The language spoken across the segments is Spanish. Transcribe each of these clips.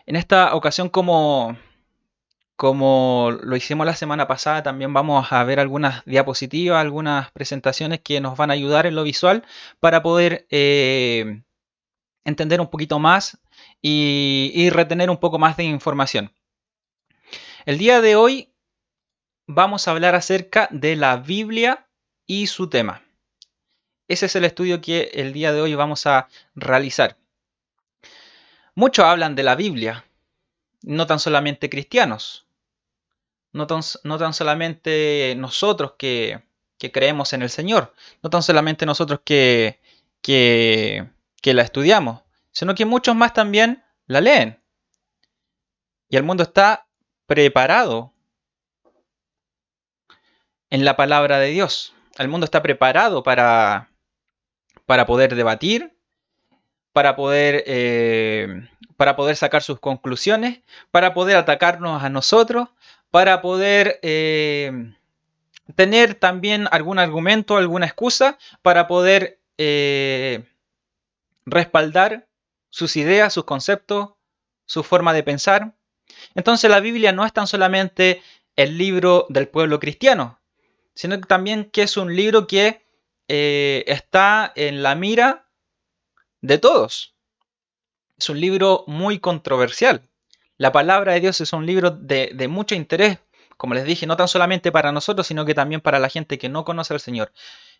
En esta ocasión, como lo hicimos la semana pasada, también vamos a ver algunas diapositivas, algunas presentaciones que nos van a ayudar en lo visual para poder entender un poquito más y retener un poco más de información. El día de hoy vamos a hablar acerca de la Biblia y su tema. Ese es el estudio que el día de hoy vamos a realizar. Muchos hablan de la Biblia, no tan solamente cristianos, no tan solamente nosotros que creemos en el Señor, no tan solamente nosotros que, que la estudiamos, sino que muchos más también la leen. Y el mundo está preparado en la palabra de Dios. El mundo está preparado para poder debatir, para poder sacar sus conclusiones, para poder atacarnos a nosotros, para poder tener también algún argumento, alguna excusa para poder respaldar sus ideas, sus conceptos, su forma de pensar. Entonces la Biblia no es tan solamente el libro del pueblo cristiano, sino que también que es un libro que está en la mira de todos. Es un libro muy controversial. La palabra de Dios es un libro de mucho interés, como les dije, no tan solamente para nosotros, sino que también para la gente que no conoce al Señor.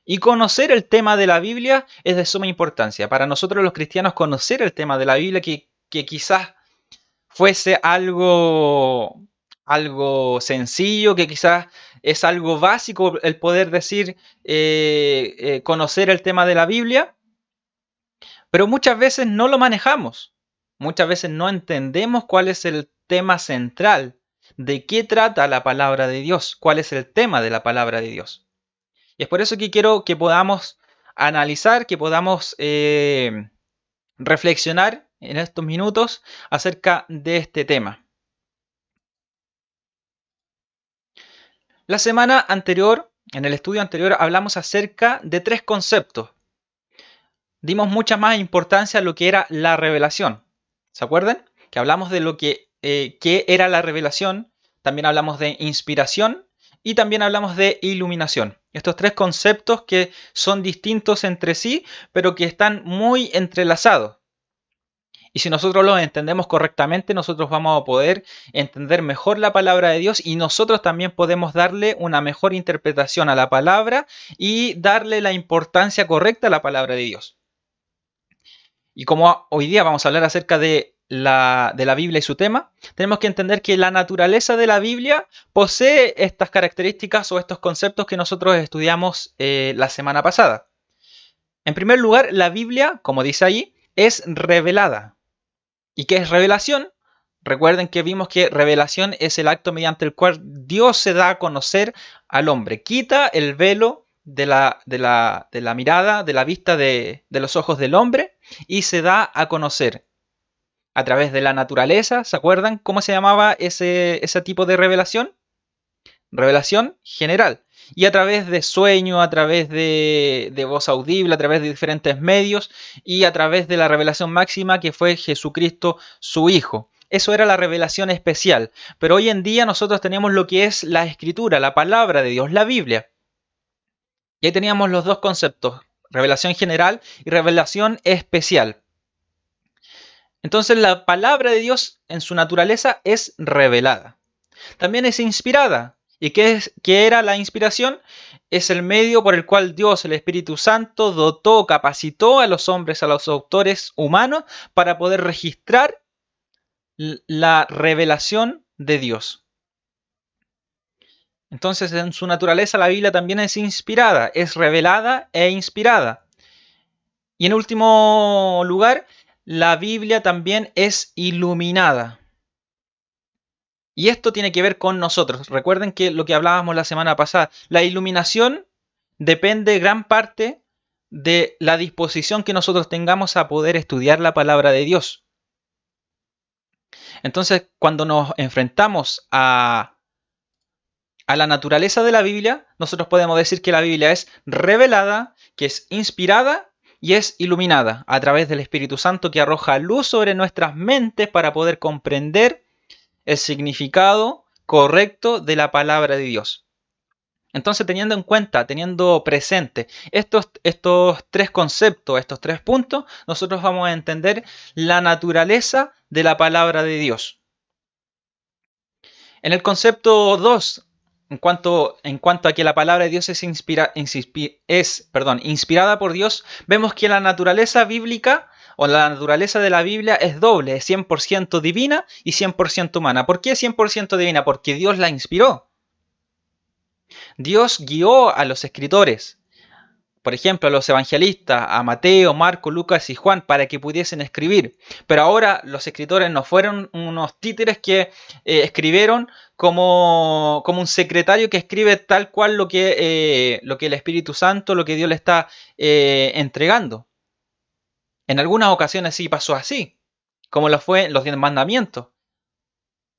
Y conocer el tema de la Biblia es de suma importancia. Para nosotros los cristianos conocer el tema de la Biblia, que quizás fuese algo sencillo, que quizás es algo básico el poder decir, conocer el tema de la Biblia, pero muchas veces no lo manejamos. Muchas veces no entendemos cuál es el tema central, de qué trata la palabra de Dios, cuál es el tema de la palabra de Dios. Y es por eso que quiero que podamos analizar, que podamos reflexionar en estos minutos acerca de este tema. La semana anterior, en el estudio anterior, hablamos acerca de tres conceptos. Dimos mucha más importancia a lo que era la revelación. ¿Se acuerdan? Que hablamos de lo qué era la revelación, también hablamos de inspiración y también hablamos de iluminación. Estos tres conceptos que son distintos entre sí, pero que están muy entrelazados. Y si nosotros los entendemos correctamente, nosotros vamos a poder entender mejor la palabra de Dios y nosotros también podemos darle una mejor interpretación a la palabra y darle la importancia correcta a la palabra de Dios. Y como hoy día vamos a hablar acerca de la Biblia y su tema, tenemos que entender que la naturaleza de la Biblia posee estas características o estos conceptos que nosotros estudiamos la semana pasada. En primer lugar, la Biblia, como dice ahí, es revelada. ¿Y qué es revelación? Recuerden que vimos que revelación es el acto mediante el cual Dios se da a conocer al hombre. Quita el velo de la mirada, de la vista de los ojos del hombre y se da a conocer a través de la naturaleza. ¿Se acuerdan cómo se llamaba ese tipo de revelación? Revelación general. Y a través de sueño, a través de voz audible, a través de diferentes medios y a través de la revelación máxima que fue Jesucristo, su Hijo. Eso era la revelación especial. Pero hoy en día nosotros tenemos lo que es la Escritura, la palabra de Dios, la Biblia. Y ahí teníamos los dos conceptos, revelación general y revelación especial. Entonces la palabra de Dios en su naturaleza es revelada. También es inspirada. ¿Y qué era la inspiración? Es el medio por el cual Dios, el Espíritu Santo, dotó, capacitó a los hombres, a los autores humanos, para poder registrar la revelación de Dios. Entonces, en su naturaleza, la Biblia también es inspirada, es revelada e inspirada. Y en último lugar, la Biblia también es iluminada. Y esto tiene que ver con nosotros. Recuerden que lo que hablábamos la semana pasada, la iluminación depende gran parte de la disposición que nosotros tengamos a poder estudiar la palabra de Dios. Entonces, cuando nos enfrentamos a la naturaleza de la Biblia, nosotros podemos decir que la Biblia es revelada, que es inspirada y es iluminada a través del Espíritu Santo que arroja luz sobre nuestras mentes para poder comprender el significado correcto de la palabra de Dios. Entonces, teniendo en cuenta, teniendo presente estos tres conceptos, estos tres puntos, nosotros vamos a entender la naturaleza de la palabra de Dios. En el concepto 2, en cuanto a que la palabra de Dios es inspirada por Dios, vemos que la naturaleza bíblica o la naturaleza de la Biblia es doble, es 100% divina y 100% humana. ¿Por qué 100% divina? Porque Dios la inspiró. Dios guió a los escritores, por ejemplo, a los evangelistas, a Mateo, Marco, Lucas y Juan, para que pudiesen escribir. Pero ahora los escritores no fueron unos títeres que escribieron como un secretario que escribe tal cual lo que el Espíritu Santo, lo que Dios le está entregando. En algunas ocasiones sí pasó así, como lo fue en los 10 mandamientos,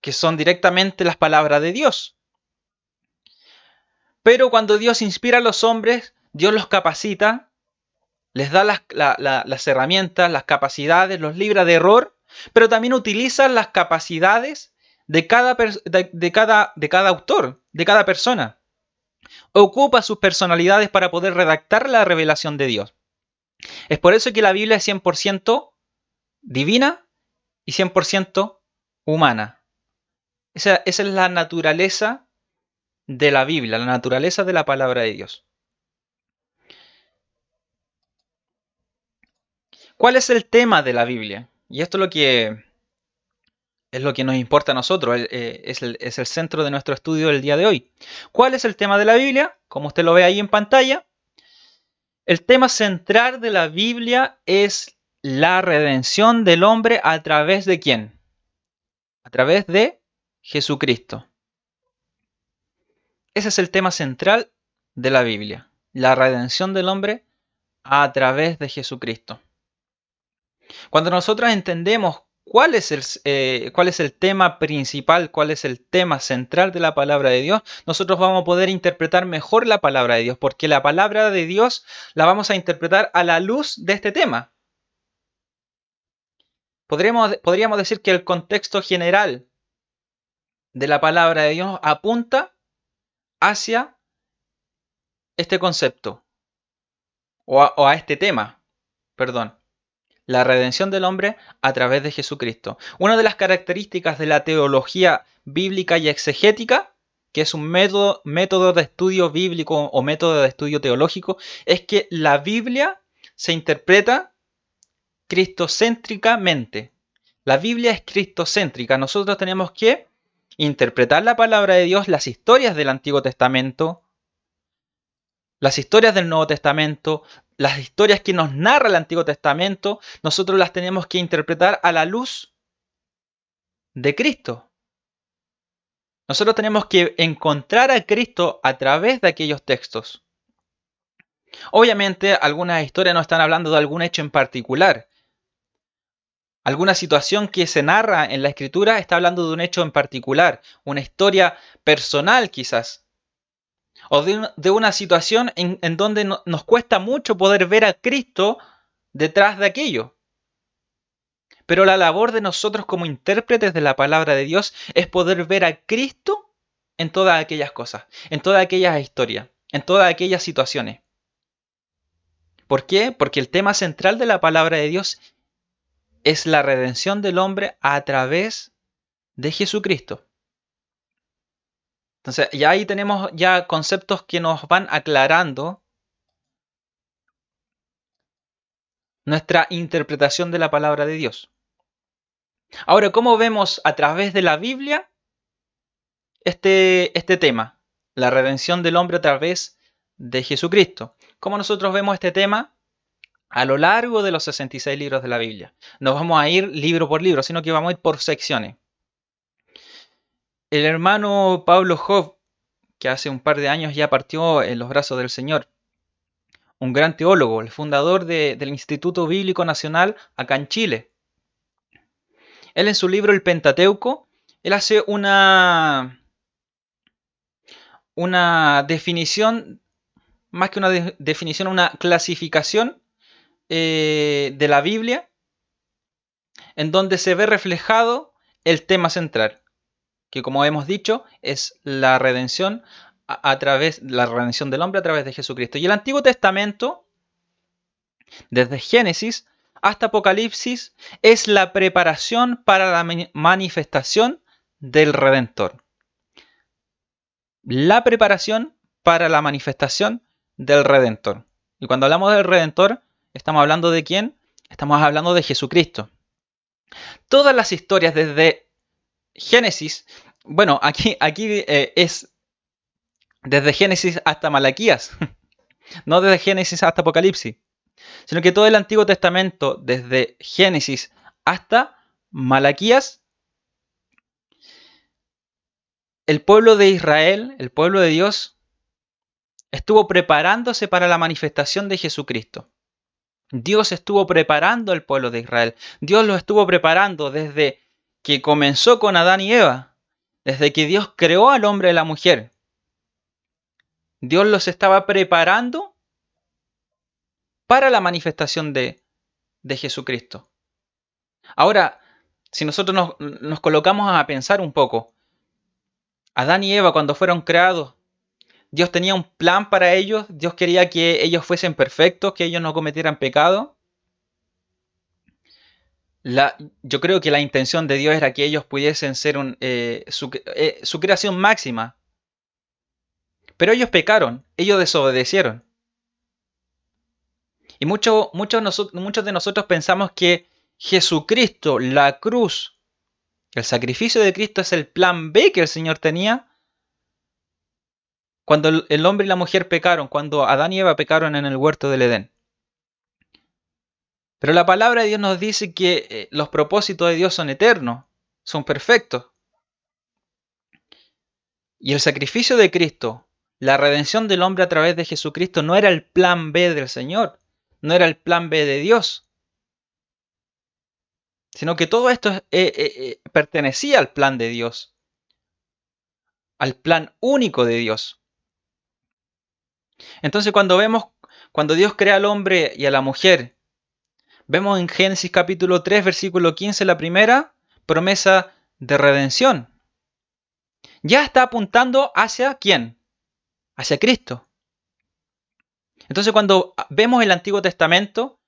que son directamente las palabras de Dios. Pero cuando Dios inspira a los hombres, Dios los capacita, les da las herramientas, las capacidades, los libra de error, pero también utiliza las capacidades de cada autor, de cada persona. Ocupa sus personalidades para poder redactar la revelación de Dios. Es por eso que la Biblia es 100% divina y 100% humana. Esa es la naturaleza de la Biblia, la naturaleza de la palabra de Dios. ¿Cuál es el tema de la Biblia? Y esto es lo que nos importa a nosotros, es el centro de nuestro estudio del día de hoy. ¿Cuál es el tema de la Biblia? Como usted lo ve ahí en pantalla, el tema central de la Biblia es la redención del hombre a través de ¿quién? A través de Jesucristo. Ese es el tema central de la Biblia, la redención del hombre a través de Jesucristo. Cuando nosotros entendemos cuál es el tema principal, cuál es el tema central de la palabra de Dios, nosotros vamos a poder interpretar mejor la palabra de Dios, porque la palabra de Dios la vamos a interpretar a la luz de este tema. Podríamos decir que el contexto general de la palabra de Dios apunta hacia este concepto, o a este tema, perdón. La redención del hombre a través de Jesucristo. Una de las características de la teología bíblica y exegética, que es un método de estudio bíblico o método de estudio teológico, es que la Biblia se interpreta cristocéntricamente. La Biblia es cristocéntrica. Nosotros tenemos que interpretar la palabra de Dios, las historias del Antiguo Testamento, las historias del Nuevo Testamento, las historias que nos narra el Antiguo Testamento, nosotros las tenemos que interpretar a la luz de Cristo. Nosotros tenemos que encontrar a Cristo a través de aquellos textos. Obviamente, algunas historias no están hablando de algún hecho en particular. Alguna situación que se narra en la Escritura está hablando de un hecho en particular, una historia personal quizás. O de una situación en donde nos cuesta mucho poder ver a Cristo detrás de aquello. Pero la labor de nosotros como intérpretes de la palabra de Dios es poder ver a Cristo en todas aquellas cosas, en todas aquellas historias, en todas aquellas situaciones. ¿Por qué? Porque el tema central de la palabra de Dios es la redención del hombre a través de Jesucristo. Entonces, ya ahí tenemos ya conceptos que nos van aclarando nuestra interpretación de la palabra de Dios. Ahora, ¿cómo vemos a través de la Biblia este tema? La redención del hombre a través de Jesucristo. ¿Cómo nosotros vemos este tema? A lo largo de los 66 libros de la Biblia. No vamos a ir libro por libro, sino que vamos a ir por secciones. El hermano Pablo Job, que hace un par de años ya partió en los brazos del Señor, un gran teólogo, el fundador del Instituto Bíblico Nacional acá en Chile. Él en su libro El Pentateuco, él hace una definición, más que una definición, una clasificación de la Biblia en donde se ve reflejado el tema central, que como hemos dicho es la redención la redención del hombre a través de Jesucristo. Y el Antiguo Testamento, desde Génesis hasta Apocalipsis, es la preparación para la manifestación del Redentor. La preparación para la manifestación del Redentor. Y cuando hablamos del Redentor, ¿estamos hablando de quién? Estamos hablando de Jesucristo. Todas las historias desde Génesis, bueno, aquí es desde Génesis hasta Malaquías, no desde Génesis hasta Apocalipsis, sino que todo el Antiguo Testamento, desde Génesis hasta Malaquías, el pueblo de Israel, el pueblo de Dios, estuvo preparándose para la manifestación de Jesucristo. Dios estuvo preparando al pueblo de Israel. Dios lo estuvo preparando desde que comenzó con Adán y Eva, desde que Dios creó al hombre y la mujer. Dios los estaba preparando para la manifestación de Jesucristo. Ahora, si nosotros nos colocamos a pensar un poco, Adán y Eva cuando fueron creados, Dios tenía un plan para ellos, Dios quería que ellos fuesen perfectos, que ellos no cometieran pecado. Yo creo que la intención de Dios era que ellos pudiesen ser su creación máxima. Pero ellos pecaron, ellos desobedecieron. Y muchos de nosotros pensamos que Jesucristo, la cruz, el sacrificio de Cristo es el plan B que el Señor tenía cuando el hombre y la mujer pecaron, cuando Adán y Eva pecaron en el huerto del Edén. Pero la palabra de Dios nos dice que los propósitos de Dios son eternos, son perfectos. Y el sacrificio de Cristo, la redención del hombre a través de Jesucristo, no era el plan B del Señor, no era el plan B de Dios, sino que todo esto pertenecía al plan de Dios, al plan único de Dios. Entonces cuando Dios crea al hombre y a la mujer, vemos en Génesis capítulo 3, versículo 15, la primera promesa de redención. Ya está apuntando hacia ¿quién? Hacia Cristo. Entonces cuando vemos el Antiguo Testamento,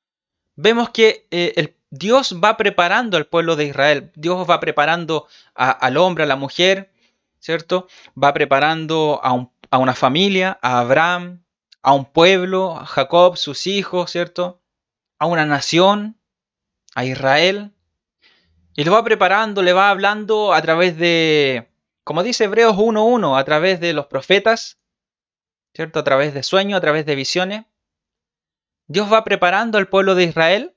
vemos que Dios va preparando al pueblo de Israel. Dios va preparando al hombre, a la mujer, ¿cierto? Va preparando a una familia, a Abraham, a un pueblo, a Jacob, sus hijos, ¿cierto? A una nación, a Israel. Y lo va preparando, le va hablando a través de, como dice Hebreos 1:1, a través de los profetas, ¿cierto? A través de sueños, a través de visiones. Dios va preparando al pueblo de Israel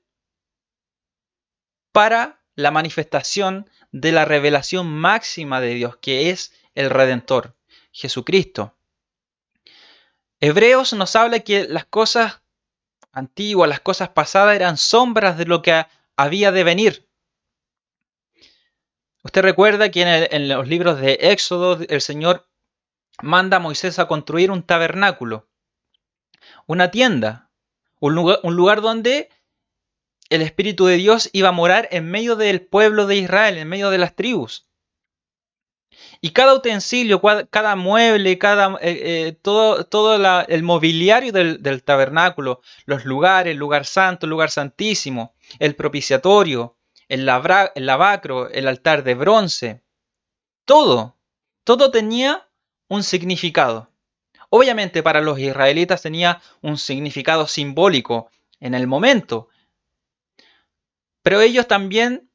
para la manifestación de la revelación máxima de Dios, que es el Redentor, Jesucristo. Hebreos nos habla que las cosas antiguas, las cosas pasadas eran sombras de lo que había de venir. Usted recuerda que en los libros de Éxodo el Señor manda a Moisés a construir un tabernáculo, una tienda, un lugar donde el Espíritu de Dios iba a morar en medio del pueblo de Israel, en medio de las tribus. Y cada utensilio, cada mueble, todo el mobiliario del tabernáculo, los lugares, el lugar santo, el lugar santísimo, el propiciatorio, el lavacro, el altar de bronce, todo tenía un significado. Obviamente para los israelitas tenía un significado simbólico en el momento, pero ellos también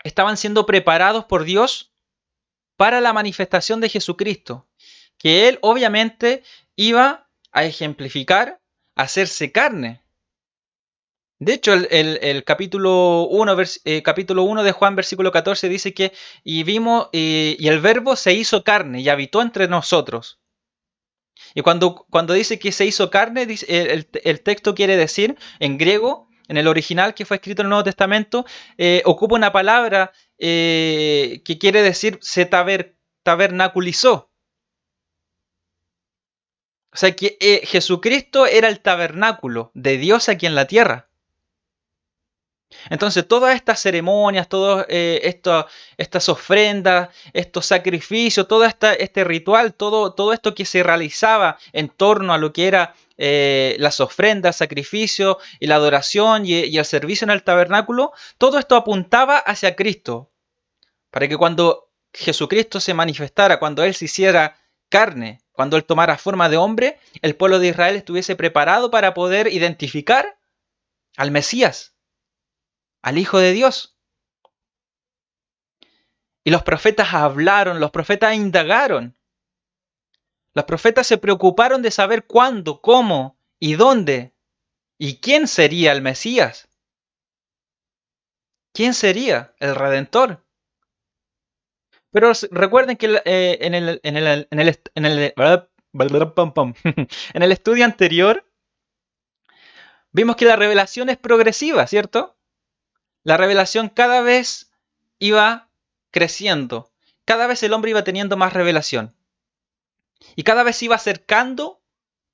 estaban siendo preparados por Dios para la manifestación de Jesucristo, que Él obviamente iba a ejemplificar, a hacerse carne. De hecho, el capítulo 1 de Juan, versículo 14, dice que y vimos, y el verbo se hizo carne y habitó entre nosotros. Y cuando dice que se hizo carne, el texto quiere decir, en griego, en el original que fue escrito en el Nuevo Testamento, ocupa una palabra que quiere decir se tabernaculizó. O sea que Jesucristo era el tabernáculo de Dios aquí en la tierra. Entonces, todas estas ceremonias, todas estas ofrendas, estos sacrificios, todo este ritual, todo esto que se realizaba en torno a lo que era las ofrendas, el sacrificio y la adoración y el servicio en el tabernáculo, todo esto apuntaba hacia Cristo, para que cuando Jesucristo se manifestara, cuando Él se hiciera carne, cuando Él tomara forma de hombre, el pueblo de Israel estuviese preparado para poder identificar al Mesías, al Hijo de Dios. Y los profetas hablaron, los profetas indagaron. Los profetas se preocuparon de saber cuándo, cómo y dónde y quién sería el Mesías. ¿Quién sería el Redentor? Pero recuerden que en el estudio anterior vimos que la revelación es progresiva, ¿cierto? La revelación cada vez iba creciendo. Cada vez el hombre iba teniendo más revelación. Y cada vez se iba acercando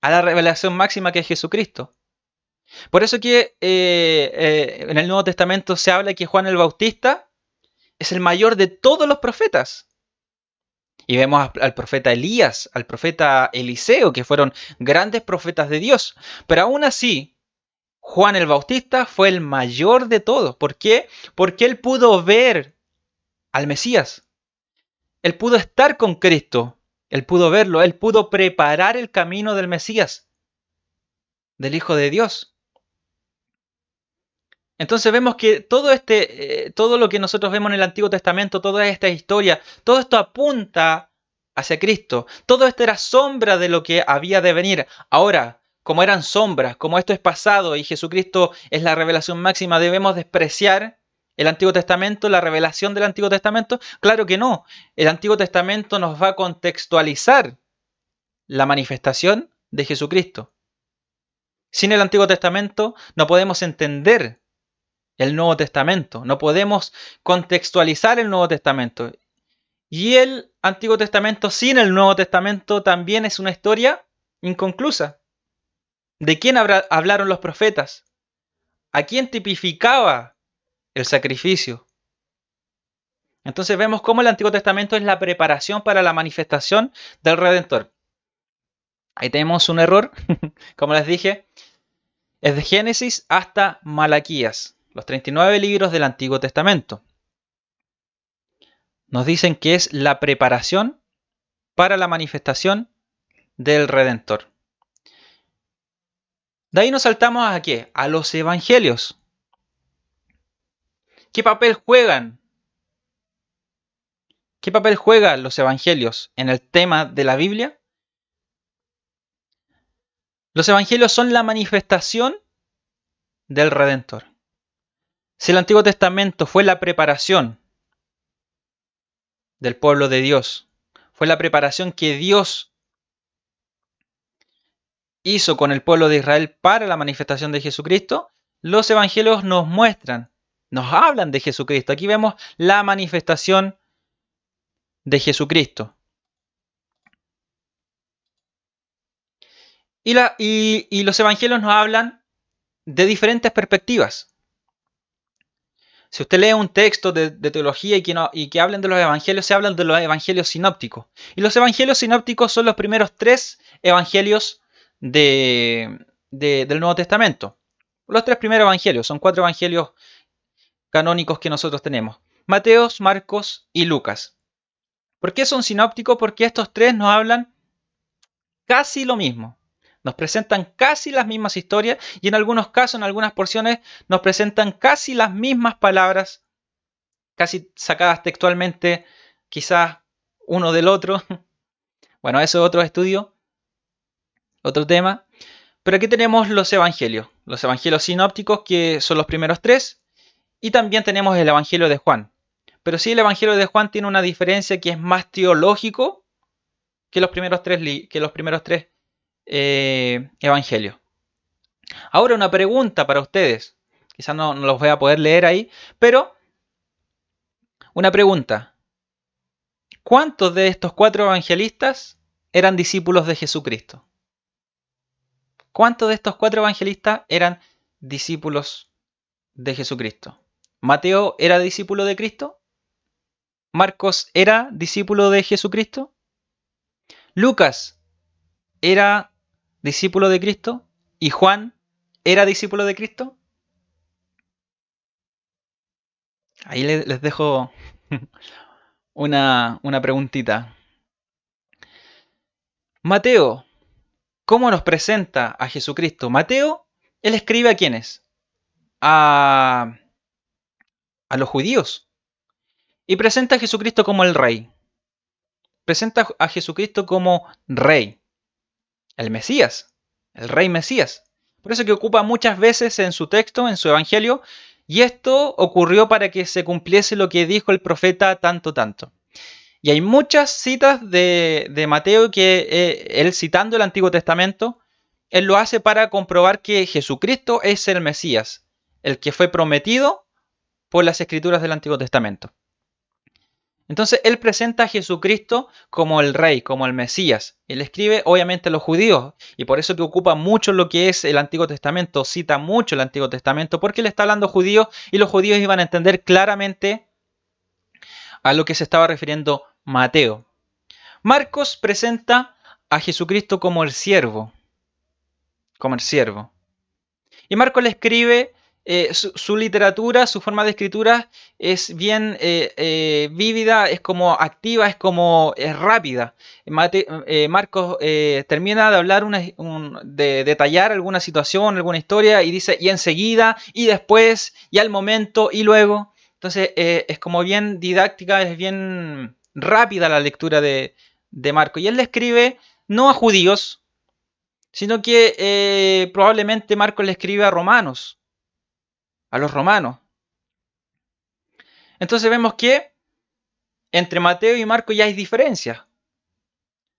a la revelación máxima que es Jesucristo. Por eso que en el Nuevo Testamento se habla que Juan el Bautista es el mayor de todos los profetas. Y vemos al profeta Elías, al profeta Eliseo, que fueron grandes profetas de Dios. Pero aún así, Juan el Bautista fue el mayor de todos. ¿Por qué? Porque él pudo ver al Mesías. Él pudo estar con Cristo. Él pudo verlo. Él pudo preparar el camino del Mesías, del Hijo de Dios. Entonces vemos que todo lo que nosotros vemos en el Antiguo Testamento, toda esta historia, todo esto apunta hacia Cristo. Todo esto era sombra de lo que había de venir. Ahora, como eran sombras, como esto es pasado y Jesucristo es la revelación máxima, ¿debemos despreciar el Antiguo Testamento, la revelación del Antiguo Testamento? Claro que no. El Antiguo Testamento nos va a contextualizar la manifestación de Jesucristo. Sin el Antiguo Testamento no podemos entender el Nuevo Testamento. No podemos contextualizar el Nuevo Testamento. Y el Antiguo Testamento sin el Nuevo Testamento también es una historia inconclusa. ¿De quién hablaron los profetas? ¿A quién tipificaba el sacrificio? Entonces vemos cómo el Antiguo Testamento es la preparación para la manifestación del Redentor. Ahí tenemos un error, como les dije, es de Génesis hasta Malaquías, los 39 libros del Antiguo Testamento. Nos dicen que es la preparación para la manifestación del Redentor. De ahí nos saltamos ¿a qué? A los evangelios. ¿Qué papel juegan? ¿Qué papel juegan los evangelios en el tema de la Biblia? Los evangelios son la manifestación del Redentor. Si el Antiguo Testamento fue la preparación del pueblo de Dios, fue la preparación que Dios hizo con el pueblo de Israel para la manifestación de Jesucristo, los evangelios nos muestran, nos hablan de Jesucristo. Aquí vemos la manifestación de Jesucristo. Y los evangelios nos hablan de diferentes perspectivas. Si usted lee un texto de teología y que hablen de los evangelios, se hablan de los evangelios sinópticos. Y los evangelios sinópticos son los primeros 3 evangelios del Nuevo Testamento. Los 3 primeros evangelios, son 4 evangelios canónicos que nosotros tenemos. Mateo, Marcos y Lucas. ¿Por qué son sinópticos? Porque estos 3 nos hablan casi lo mismo. Nos presentan casi las mismas historias y en algunos casos, en algunas porciones, nos presentan casi las mismas palabras, casi sacadas textualmente, quizás uno del otro. Bueno, eso es otro estudio, otro tema. Pero aquí tenemos los evangelios sinópticos, que son los primeros 3, y también tenemos el evangelio de Juan. Pero sí, el evangelio de Juan tiene una diferencia, que es más teológico que los primeros 3 evangelios. Ahora una pregunta para ustedes. Quizás no los voy a poder leer ahí, pero una pregunta. ¿Cuántos de estos 4 evangelistas eran discípulos de Jesucristo? ¿Cuántos de estos 4 evangelistas eran discípulos de Jesucristo? ¿Mateo era discípulo de Cristo? ¿Marcos era discípulo de Jesucristo? ¿Lucas era discípulo de Cristo? ¿Y Juan era discípulo de Cristo? Ahí les dejo una preguntita. Mateo, ¿cómo nos presenta a Jesucristo? Mateo, él escribe a quiénes? A, a los judíos. Y presenta a Jesucristo como el rey. Presenta a Jesucristo como rey. El Mesías. El rey Mesías. Por eso que ocupa muchas veces en su texto, en su evangelio, y esto ocurrió para que se cumpliese lo que dijo el profeta tanto, tanto. Y hay muchas citas de Mateo que él citando el Antiguo Testamento, él lo hace para comprobar que Jesucristo es el Mesías, el que fue prometido por las escrituras del Antiguo Testamento. Entonces él presenta a Jesucristo como el Rey, como el Mesías. Él escribe obviamente a los judíos y por eso que ocupa mucho lo que es el Antiguo Testamento, cita mucho el Antiguo Testamento porque él está hablando judío y los judíos iban a entender claramente a lo que se estaba refiriendo Mateo. Marcos presenta a Jesucristo como el siervo. Como el siervo. Y Marcos le escribe, su literatura, su forma de escritura es bien vívida, es como activa, es rápida. Marcos termina de hablar, de detallar alguna situación, alguna historia, y dice, y enseguida, y después, y al momento, y luego. Entonces es como bien didáctica, es bien rápida la lectura de Marcos. Y él le escribe no a judíos, sino que probablemente Marcos le escribe a romanos, a los romanos. Entonces vemos que entre Mateo y Marcos ya hay diferencias.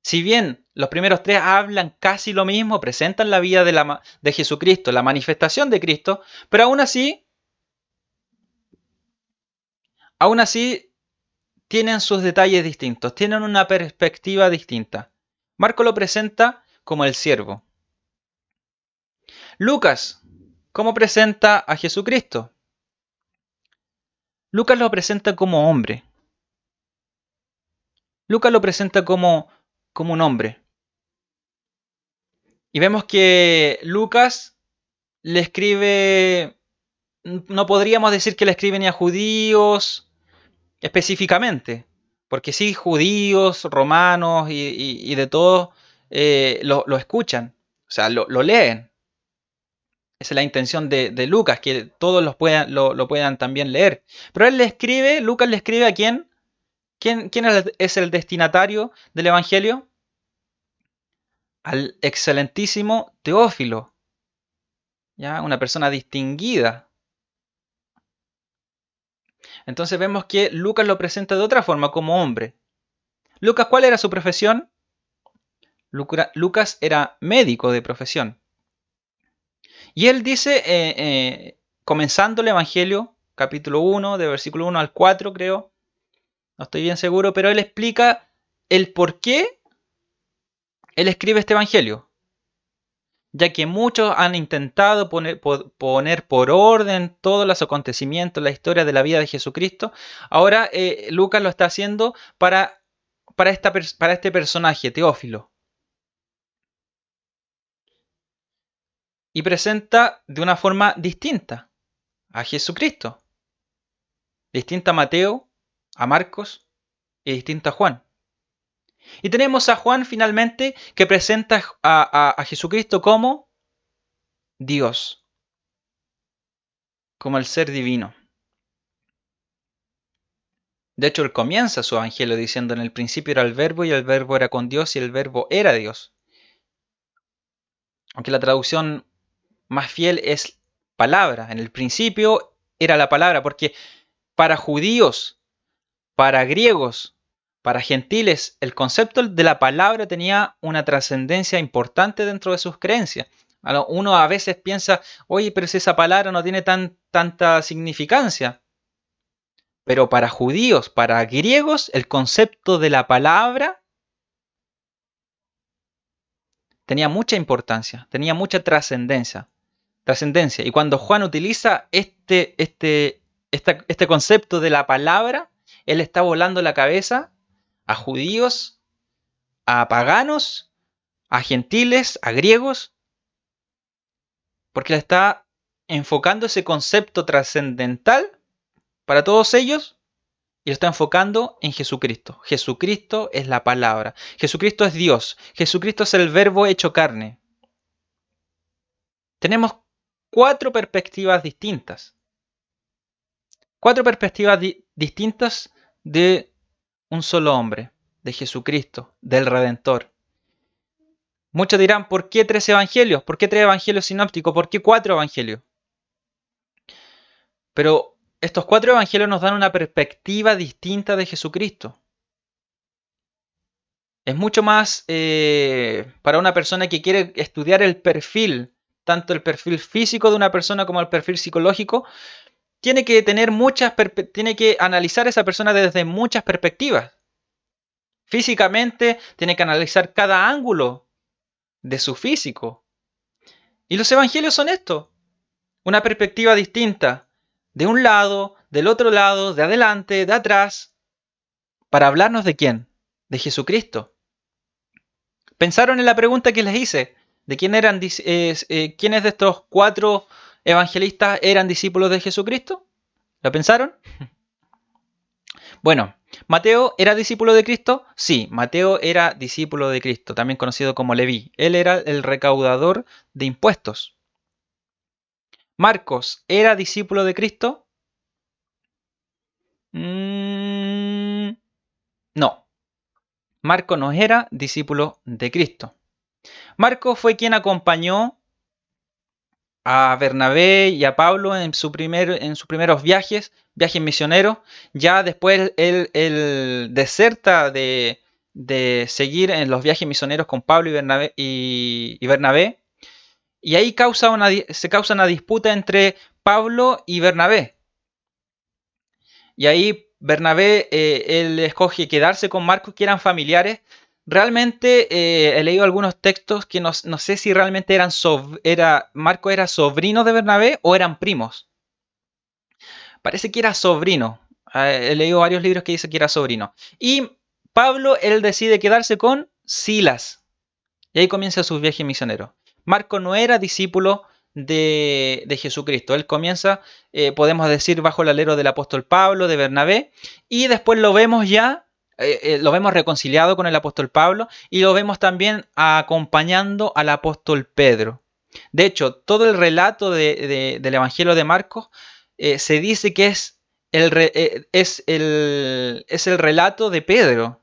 Si bien los primeros 3 hablan casi lo mismo, presentan la vida de Jesucristo, la manifestación de Cristo, pero aún así tienen sus detalles distintos, tienen una perspectiva distinta. Marcos lo presenta como el siervo. Lucas, ¿cómo presenta a Jesucristo? Lucas lo presenta como hombre. Lucas lo presenta como un hombre. Y vemos que Lucas le escribe, no podríamos decir que le escribe ni a judíos específicamente, porque sí, judíos, romanos y de todos lo escuchan, o sea, lo leen. Esa es la intención de Lucas, que todos lo puedan también leer. Pero Lucas le escribe a quién. ¿Quién es el destinatario del Evangelio? Al excelentísimo Teófilo, ¿ya? Una persona distinguida. Entonces vemos que Lucas lo presenta de otra forma, como hombre. Lucas, ¿cuál era su profesión? Lucas era médico de profesión. Y él dice, comenzando el Evangelio, capítulo 1, de versículo 1 al 4, creo, no estoy bien seguro, pero él explica el por qué él escribe este Evangelio. Ya que muchos han intentado poner por orden todos los acontecimientos, la historia de la vida de Jesucristo. Ahora Lucas lo está haciendo para este personaje, Teófilo. Y presenta de una forma distinta a Jesucristo. Distinta a Mateo, a Marcos y distinta a Juan. Y tenemos a Juan finalmente que presenta a Jesucristo como Dios, como el ser divino. De hecho, él comienza su evangelio diciendo, en el principio era el verbo y el verbo era con Dios y el verbo era Dios. Aunque la traducción más fiel es palabra. En el principio era la palabra, porque para judíos, para griegos, para gentiles, el concepto de la palabra tenía una trascendencia importante dentro de sus creencias. Uno a veces piensa, oye, pero si esa palabra no tiene tanta significancia. Pero para judíos, para griegos, el concepto de la palabra tenía mucha importancia, tenía mucha trascendencia. Y cuando Juan utiliza este concepto de la palabra, él está volando la cabeza a judíos, a paganos, a gentiles, a griegos, porque le está enfocando ese concepto trascendental para todos ellos y lo está enfocando en Jesucristo. Jesucristo es la palabra. Jesucristo es Dios. Jesucristo es el verbo hecho carne. Tenemos cuatro perspectivas distintas. Cuatro perspectivas distintas de un solo hombre, de Jesucristo, del Redentor. Muchos dirán, ¿por qué tres evangelios? ¿Por qué tres evangelios sinópticos? ¿Por qué cuatro evangelios? Pero estos cuatro evangelios nos dan una perspectiva distinta de Jesucristo. Es mucho más para una persona que quiere estudiar el perfil, tanto el perfil físico de una persona como el perfil psicológico, tiene que tiene que analizar a esa persona desde muchas perspectivas. Físicamente tiene que analizar cada ángulo de su físico. Y los evangelios son esto, una perspectiva distinta, de un lado, del otro lado, de adelante, de atrás, para hablarnos de quién, de Jesucristo. ¿Pensaron en la pregunta que les hice? ¿De quiénes de estos cuatro evangelistas eran discípulos de Jesucristo? ¿Lo pensaron? Bueno, ¿Mateo era discípulo de Cristo? Sí, Mateo era discípulo de Cristo, también conocido como Leví. Él era el recaudador de impuestos. ¿Marcos era discípulo de Cristo? No, Marcos no era discípulo de Cristo. Marcos fue quien acompañó a Bernabé y a Pablo en sus primeros viajes misioneros. Ya después él deserta de seguir en los viajes misioneros con Pablo y Bernabé. Y ahí se causa una disputa entre Pablo y Bernabé. Y ahí Bernabé, él escoge quedarse con Marcos, que eran familiares. Realmente he leído algunos textos que no sé si realmente Marcos era sobrino de Bernabé o eran primos. Parece que era sobrino. He leído varios libros que dicen que era sobrino. Y Pablo, él decide quedarse con Silas. Y ahí comienza sus viajes misioneros. Marcos no era discípulo de Jesucristo. Él comienza, podemos decir, bajo el alero del apóstol Pablo, de Bernabé, y después lo vemos lo vemos reconciliado con el apóstol Pablo, y lo vemos también acompañando al apóstol Pedro. De hecho, todo el relato del Evangelio de Marcos se dice que es el relato de Pedro.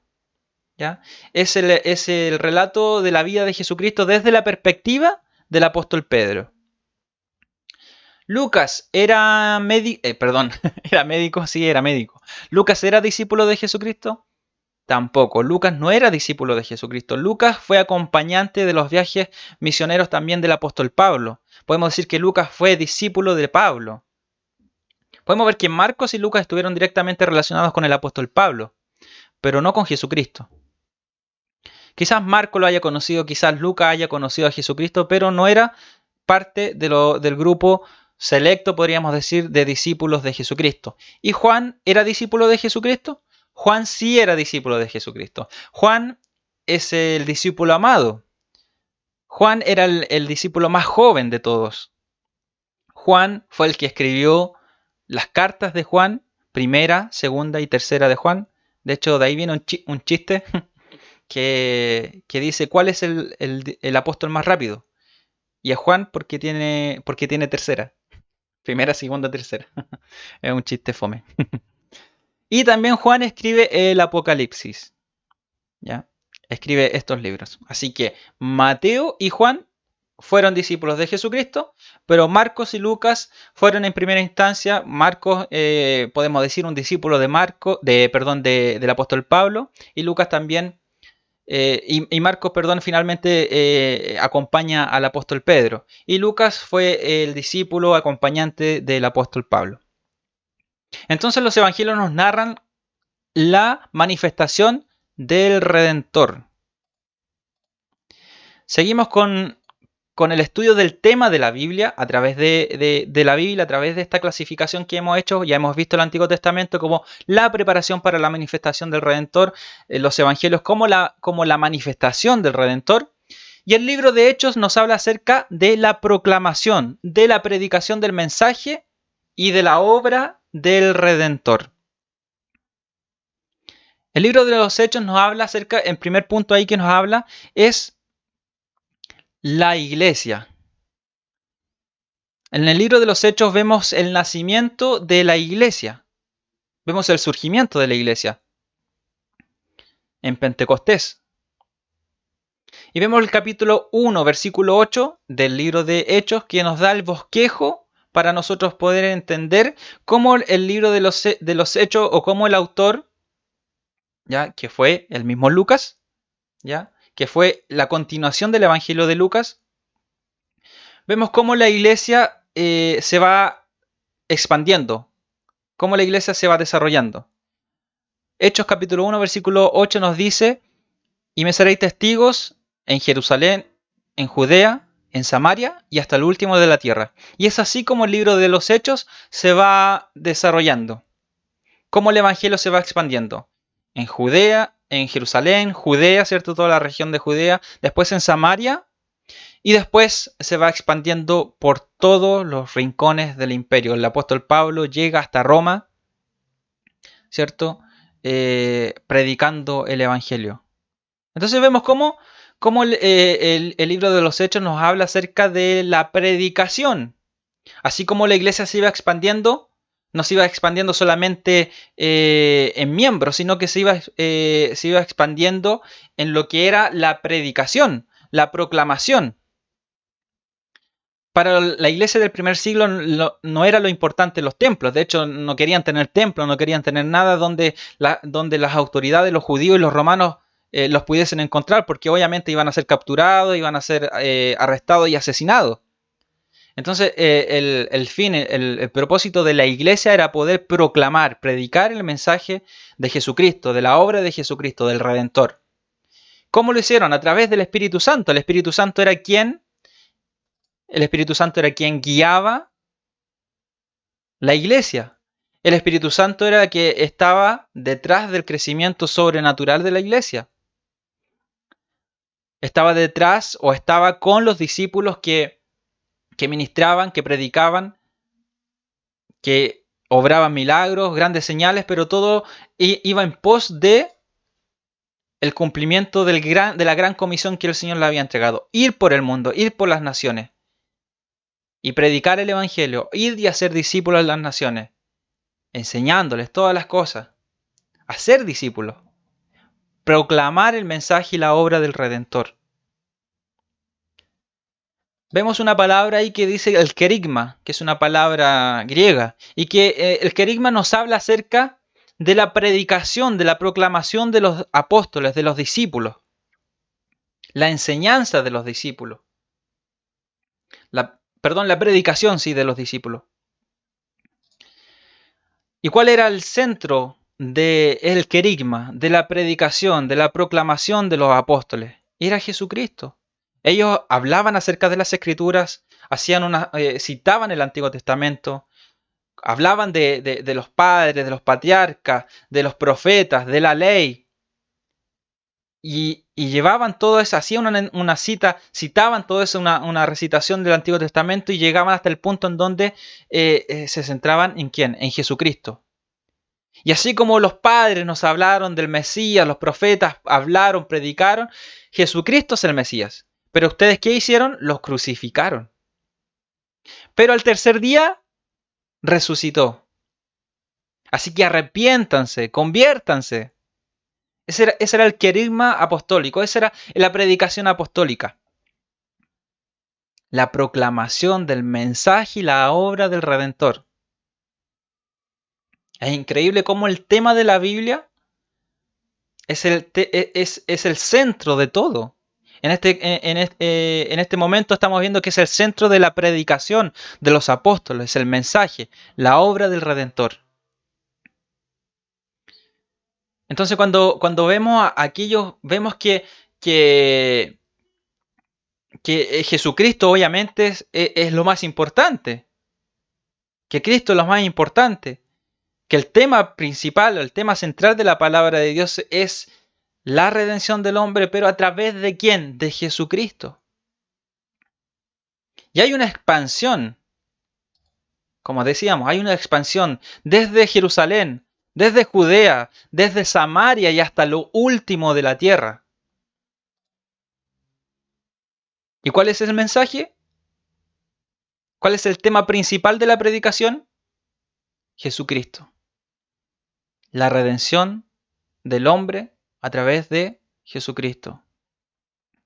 ¿Ya? Es el relato de la vida de Jesucristo desde la perspectiva del apóstol Pedro. Lucas era era médico, sí, era médico. ¿Lucas era discípulo de Jesucristo? Tampoco. Lucas no era discípulo de Jesucristo. Lucas fue acompañante de los viajes misioneros también del apóstol Pablo. Podemos decir que Lucas fue discípulo de Pablo. Podemos ver que Marcos y Lucas estuvieron directamente relacionados con el apóstol Pablo, pero no con Jesucristo. Quizás Marco lo haya conocido, quizás Lucas haya conocido a Jesucristo, pero no era parte del grupo selecto, podríamos decir, de discípulos de Jesucristo. ¿Y Juan era discípulo de Jesucristo? Juan sí era discípulo de Jesucristo. Juan es el discípulo amado. Juan era el discípulo más joven de todos. Juan fue el que escribió las cartas de Juan, primera, segunda y tercera de Juan. De hecho, de ahí viene un chiste que dice cuál es el apóstol más rápido. Y a Juan porque tiene tercera. Primera, segunda, tercera. Es un chiste fome. Y también Juan escribe el Apocalipsis. ¿Ya? Escribe estos libros. Así que Mateo y Juan fueron discípulos de Jesucristo, pero Marcos y Lucas fueron en primera instancia, Marcos, podemos decir, un discípulo del apóstol Pablo, y Lucas también. Y Marcos, finalmente acompaña al apóstol Pedro. Y Lucas fue el discípulo acompañante del apóstol Pablo. Entonces los evangelios nos narran la manifestación del Redentor. Seguimos con el estudio del tema de la Biblia a través de la Biblia, a través de esta clasificación que hemos hecho. Ya hemos visto el Antiguo Testamento como la preparación para la manifestación del Redentor, los Evangelios como la manifestación del Redentor. Y el libro de Hechos nos habla acerca de la proclamación, de la predicación del mensaje y de la obra del Redentor. El libro de los Hechos nos habla acerca, el primer punto ahí que nos habla es la iglesia. En el libro de los Hechos vemos el nacimiento de la iglesia. Vemos el surgimiento de la iglesia en Pentecostés. Y vemos el capítulo 1, versículo 8 del libro de Hechos que nos da el bosquejo para nosotros poder entender cómo el libro de los Hechos o cómo el autor, ¿ya? Que fue el mismo Lucas, ¿ya? Que fue la continuación del Evangelio de Lucas. Vemos cómo la iglesia se va expandiendo, cómo la iglesia se va desarrollando. Hechos capítulo 1, versículo 8 nos dice: y me seréis testigos en Jerusalén, en Judea, en Samaria y hasta el último de la tierra. Y es así como el libro de los Hechos se va desarrollando, cómo el evangelio se va expandiendo. En Judea, en Jerusalén, Judea, ¿cierto? Toda la región de Judea, después en Samaria, y después se va expandiendo por todos los rincones del imperio. El apóstol Pablo llega hasta Roma, ¿cierto? Predicando el evangelio. Entonces vemos cómo el libro de los Hechos nos habla acerca de la predicación. Así como la iglesia se iba expandiendo, no se iba expandiendo solamente en miembros, sino que se iba expandiendo en lo que era la predicación, la proclamación. Para la iglesia del primer siglo no era lo importante los templos. De hecho, no querían tener templos, no querían tener nada donde las autoridades, los judíos y los romanos los pudiesen encontrar, porque obviamente iban a ser capturados, iban a ser arrestados y asesinados. Entonces, el propósito de la iglesia era poder proclamar, predicar el mensaje de Jesucristo, de la obra de Jesucristo, del Redentor. ¿Cómo lo hicieron? A través del Espíritu Santo. El Espíritu Santo era quien guiaba la iglesia. El Espíritu Santo era el que estaba detrás del crecimiento sobrenatural de la iglesia. Estaba detrás o estaba con los discípulos que ministraban, que predicaban, que obraban milagros, grandes señales, pero todo iba en pos de el cumplimiento de la gran comisión que el Señor le había entregado. Ir por el mundo, ir por las naciones y predicar el Evangelio, ir y hacer discípulos de las naciones, enseñándoles todas las cosas, hacer discípulos, proclamar el mensaje y la obra del Redentor. Vemos una palabra ahí que dice el querigma, que es una palabra griega, y que el querigma nos habla acerca de la predicación, de la proclamación de los apóstoles, de los discípulos, la enseñanza de los discípulos, la predicación, sí, de los discípulos. ¿Y cuál era el centro del querigma, de la predicación, de la proclamación de los apóstoles? Era Jesucristo. Ellos hablaban acerca de las Escrituras, citaban el Antiguo Testamento, hablaban de los padres, de los patriarcas, de los profetas, de la ley. Y llevaban todo eso, hacían una cita, citaban todo eso, una recitación del Antiguo Testamento y llegaban hasta el punto en donde se centraban ¿en quién? En Jesucristo. Y así como los padres nos hablaron del Mesías, los profetas hablaron, predicaron, Jesucristo es el Mesías. Pero ustedes, ¿qué hicieron? Los crucificaron. Pero al tercer día resucitó. Así que arrepiéntanse, conviértanse. Ese era el querigma apostólico, esa era la predicación apostólica. La proclamación del mensaje y la obra del Redentor. Es increíble cómo el tema de la Biblia es el centro de todo. En este momento estamos viendo que es el centro de la predicación de los apóstoles, el mensaje, la obra del Redentor. Entonces cuando vemos a aquellos, vemos que que Jesucristo obviamente es lo más importante, que Cristo es lo más importante, que el tema principal, el tema central de la palabra de Dios es la redención del hombre, pero ¿a través de quién? De Jesucristo. Y hay una expansión, como decíamos, hay una expansión desde Jerusalén, desde Judea, desde Samaria y hasta lo último de la tierra. ¿Y cuál es el mensaje? ¿Cuál es el tema principal de la predicación? Jesucristo. La redención del hombre a través de Jesucristo,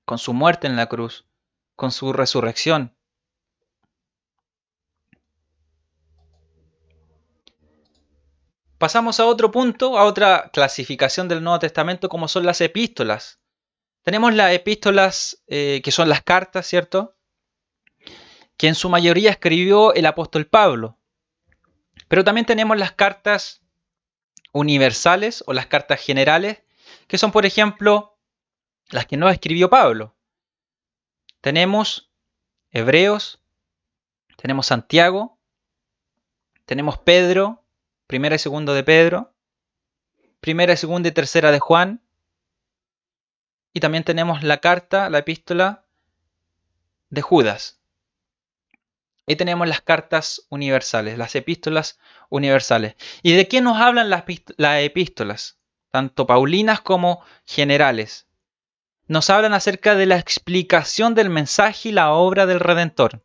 con su muerte en la cruz, con su resurrección. Pasamos a otro punto, a otra clasificación del Nuevo Testamento, como son las epístolas. Tenemos las epístolas, que son las cartas, ¿cierto? Que en su mayoría escribió el apóstol Pablo. Pero también tenemos las cartas universales o las cartas generales, que son, por ejemplo, las que no escribió Pablo. Tenemos Hebreos, tenemos Santiago, tenemos Pedro, primera y segunda de Pedro, primera y segunda y tercera de Juan, y también tenemos la carta, la epístola de Judas. Ahí tenemos las cartas universales, las epístolas universales. ¿Y de qué nos hablan las epístolas? Tanto paulinas como generales. Nos hablan acerca de la explicación del mensaje y la obra del Redentor.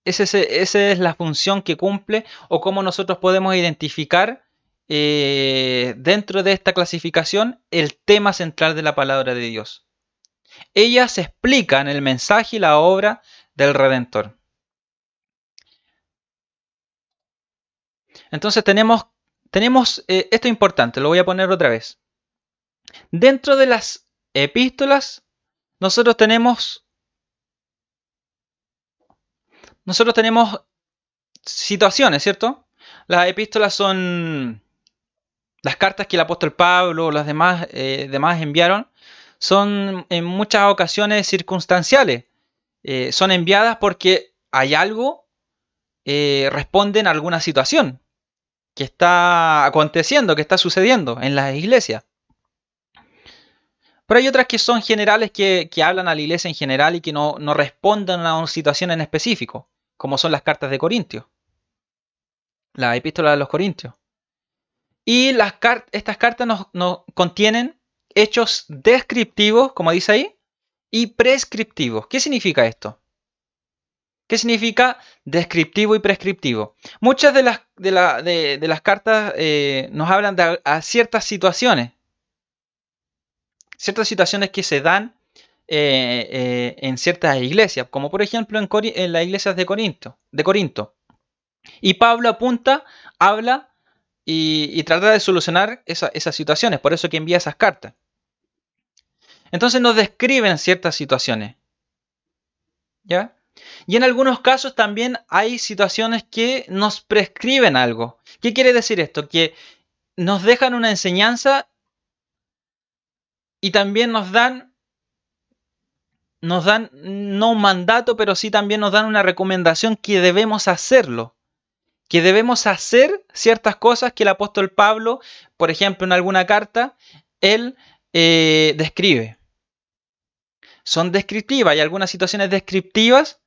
Esa es la función que cumple o cómo nosotros podemos identificar dentro de esta clasificación el tema central de la palabra de Dios. Ellas explican el mensaje y la obra del Redentor. Entonces tenemos esto importante, lo voy a poner otra vez. Dentro de las epístolas, nosotros tenemos situaciones, ¿cierto? Las epístolas son las cartas que el apóstol Pablo o los demás enviaron, son en muchas ocasiones circunstanciales. Son enviadas porque hay algo, responden a alguna situación que está aconteciendo, que está sucediendo en las iglesias. Pero hay otras que son generales que hablan a la iglesia en general y que no responden a una situación en específico, como son las cartas de Corintios, la epístola de los Corintios. Y estas cartas nos contienen hechos descriptivos, como dice ahí, y prescriptivos. ¿Qué significa esto? ¿Qué significa descriptivo y prescriptivo? Muchas de las cartas nos hablan de a ciertas situaciones que se dan en ciertas iglesias, como por ejemplo en las iglesias de Corinto. Y Pablo habla y trata de solucionar esas situaciones, por eso que envía esas cartas. Entonces nos describen ciertas situaciones, ¿ya? Y en algunos casos también hay situaciones que nos prescriben algo. ¿Qué quiere decir esto? Que nos dejan una enseñanza y también nos dan no un mandato, pero sí también nos dan una recomendación que debemos hacerlo. Que debemos hacer ciertas cosas que el apóstol Pablo, por ejemplo, en alguna carta, él describe. Son descriptivas, hay algunas situaciones descriptivas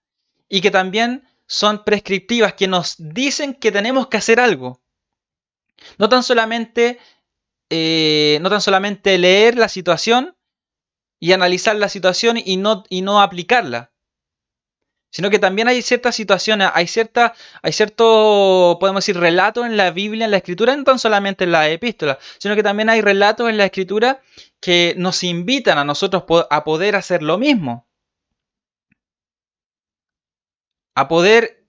y que también son prescriptivas, que nos dicen que tenemos que hacer algo. No tan solamente leer la situación y analizar la situación y no aplicarla, sino que también hay ciertas situaciones, hay cierto, podemos decir, relatos en la Biblia, en la Escritura, no tan solamente en la epístola, sino que también hay relatos en la Escritura que nos invitan a nosotros a poder hacer lo mismo, a poder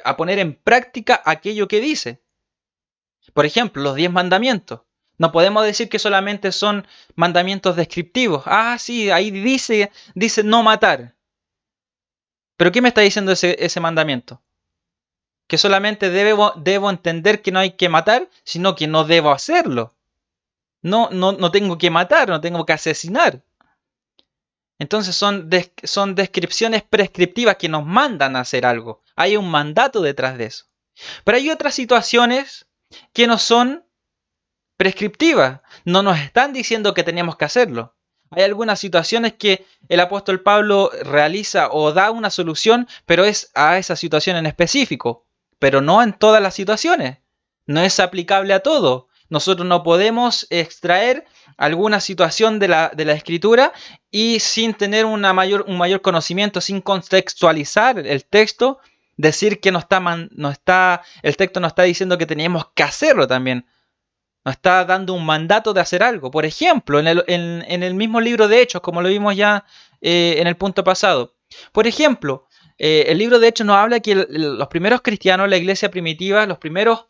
a poner en práctica aquello que dice. Por ejemplo, los 10 mandamientos. No podemos decir que solamente son mandamientos descriptivos. Ah, sí, ahí dice no matar. ¿Pero qué me está diciendo ese mandamiento? Que solamente debo entender que no hay que matar, sino que no debo hacerlo. No tengo que matar, no tengo que asesinar. Entonces son descripciones prescriptivas que nos mandan a hacer algo. Hay un mandato detrás de eso. Pero hay otras situaciones que no son prescriptivas. No nos están diciendo que tenemos que hacerlo. Hay algunas situaciones que el apóstol Pablo realiza o da una solución, pero es a esa situación en específico. Pero no en todas las situaciones. No es aplicable a todo. Nosotros no podemos extraer alguna situación de la escritura y sin tener un mayor conocimiento, sin contextualizar el texto, decir que el texto no está diciendo que teníamos que hacerlo también. Nos está dando un mandato de hacer algo. Por ejemplo, en el mismo libro de Hechos, como lo vimos ya en el punto pasado. Por ejemplo, el libro de Hechos nos habla que los primeros cristianos, la iglesia primitiva, los primeros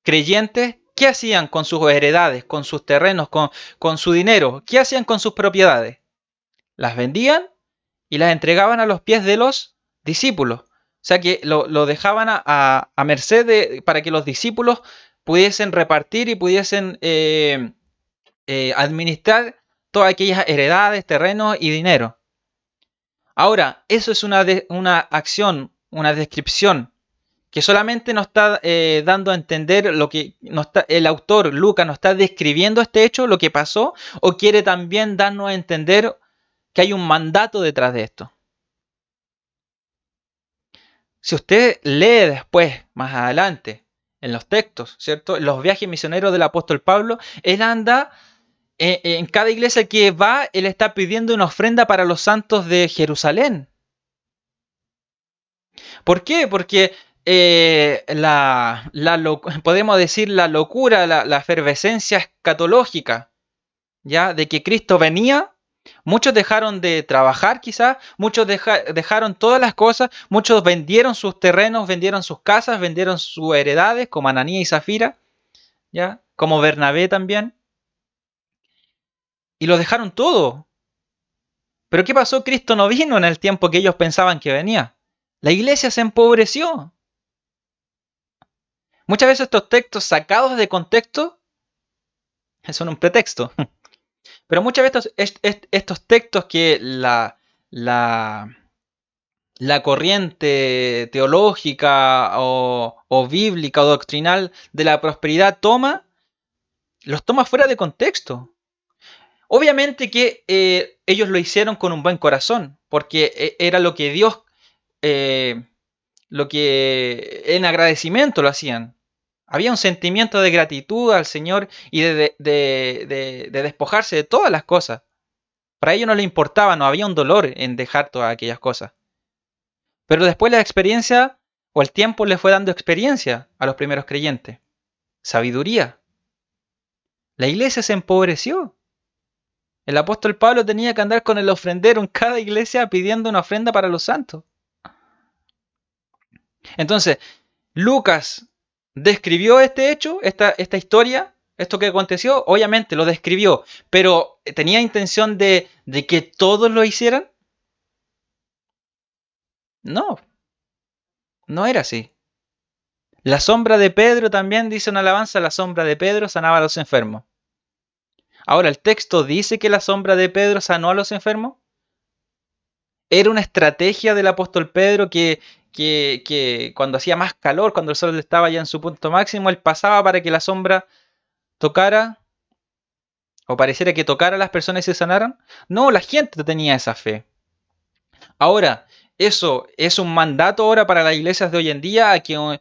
creyentes, ¿qué hacían con sus heredades, con sus terrenos, con su dinero? ¿Qué hacían con sus propiedades? Las vendían y las entregaban a los pies de los discípulos. O sea que lo dejaban a merced para que los discípulos pudiesen repartir y pudiesen administrar todas aquellas heredades, terrenos y dinero. Ahora, eso es una acción, una descripción que solamente nos está dando a entender lo que el autor Lucas nos está describiendo este hecho, lo que pasó, o quiere también darnos a entender que hay un mandato detrás de esto. Si usted lee después, más adelante, en los textos, ¿cierto? En los viajes misioneros del apóstol Pablo, él anda en cada iglesia que va, él está pidiendo una ofrenda para los santos de Jerusalén. ¿Por qué? Porque podemos decir la locura, la efervescencia escatológica, ¿ya? De que Cristo venía. Muchos dejaron de trabajar quizás, muchos dejaron todas las cosas, muchos vendieron sus terrenos, vendieron sus casas, vendieron sus heredades, como Ananías y Zafira, ¿ya? Como Bernabé también, y lo dejaron todo. Pero ¿qué pasó? Cristo no vino en el tiempo que ellos pensaban que venía. La iglesia se empobreció. Muchas veces estos textos sacados de contexto son un pretexto. Pero muchas veces estos textos que la corriente teológica o bíblica o doctrinal de la prosperidad los toma fuera de contexto. Obviamente que ellos lo hicieron con un buen corazón, porque era lo que Dios, lo que en agradecimiento lo hacían. Había un sentimiento de gratitud al Señor y de despojarse de todas las cosas. Para ellos no le importaba, no había un dolor en dejar todas aquellas cosas. Pero después la experiencia o el tiempo le fue dando experiencia a los primeros creyentes. Sabiduría. La iglesia se empobreció. El apóstol Pablo tenía que andar con el ofrendero en cada iglesia pidiendo una ofrenda para los santos. Entonces, Lucas describió este hecho, esta historia, esto que aconteció, obviamente lo describió, pero ¿tenía intención de que todos lo hicieran? No, no era así. La sombra de Pedro también dice una alabanza, la sombra de Pedro sanaba a los enfermos. Ahora, ¿el texto dice que la sombra de Pedro sanó a los enfermos? Era una estrategia del apóstol Pedro que cuando hacía más calor, cuando el sol estaba ya en su punto máximo, él pasaba para que la sombra tocara o pareciera que tocara a las personas y se sanaran. No, la gente tenía esa fe. Ahora, eso es un mandato ahora para las iglesias de hoy en día a que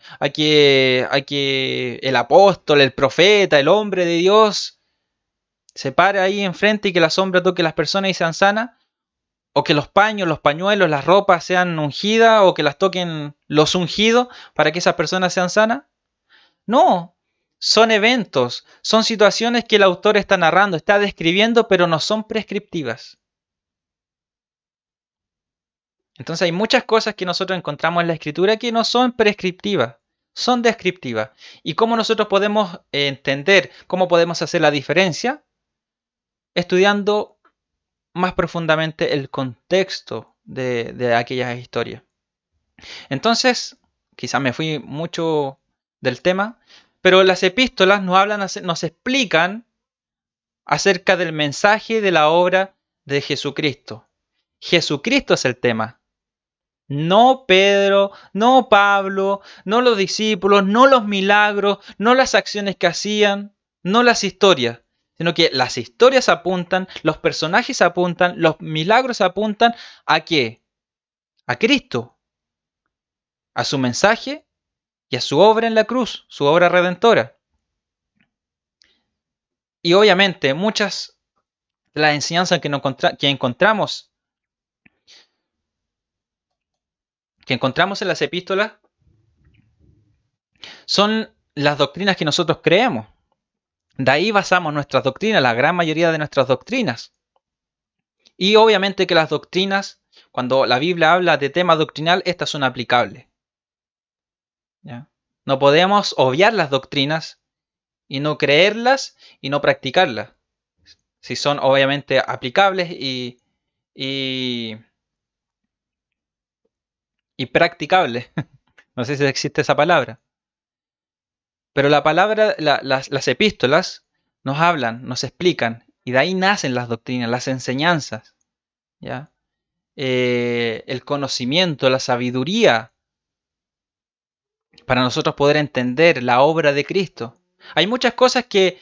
el apóstol, el profeta, el hombre de Dios se pare ahí enfrente y que la sombra toque a las personas y sean sanas. O que los paños, los pañuelos, las ropas sean ungidas o que las toquen los ungidos para que esas personas sean sanas. No, son eventos, son situaciones que el autor está narrando, está describiendo, pero no son prescriptivas. Entonces hay muchas cosas que nosotros encontramos en la escritura que no son prescriptivas, son descriptivas. ¿Y cómo nosotros podemos entender, cómo podemos hacer la diferencia? Estudiando más profundamente el contexto de aquellas historias. Entonces, quizás me fui mucho del tema, pero las epístolas nos explican acerca del mensaje de la obra de Jesucristo. Jesucristo es el tema. No Pedro, no Pablo, no los discípulos, no los milagros, no las acciones que hacían, no las historias, sino que las historias apuntan, los personajes apuntan, los milagros apuntan ¿a qué? A Cristo, a su mensaje y a su obra en la cruz, su obra redentora. Y obviamente muchas de las enseñanzas que encontramos en las epístolas son las doctrinas que nosotros creemos. De ahí basamos nuestras doctrinas, la gran mayoría de nuestras doctrinas. Y obviamente que las doctrinas, cuando la Biblia habla de tema doctrinal, estas son aplicables. ¿Ya? No podemos obviar las doctrinas y no creerlas y no practicarlas. Si son obviamente aplicables y, y practicables. No sé si existe esa palabra. Pero la palabra, las epístolas nos hablan, nos explican, y de ahí nacen las doctrinas, las enseñanzas, ¿ya? El conocimiento, la sabiduría, para nosotros poder entender la obra de Cristo. Hay muchas cosas que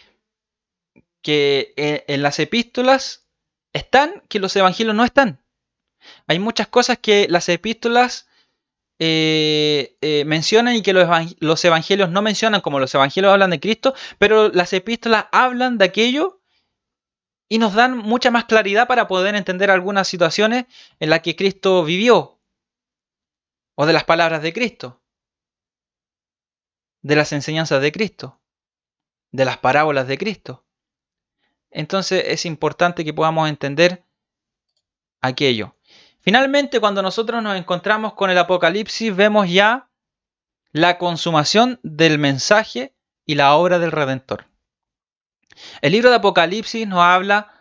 en las epístolas están, que los evangelios no están. Hay muchas cosas que las epístolas mencionan y que los evangelios no mencionan, como los evangelios hablan de Cristo, pero las epístolas hablan de aquello y nos dan mucha más claridad para poder entender algunas situaciones en las que Cristo vivió, o de las palabras de Cristo, de las enseñanzas de Cristo, de las parábolas de Cristo. Entonces es importante que podamos entender aquello. Finalmente, cuando nosotros nos encontramos con el Apocalipsis, vemos ya la consumación del mensaje y la obra del Redentor. El libro de Apocalipsis nos habla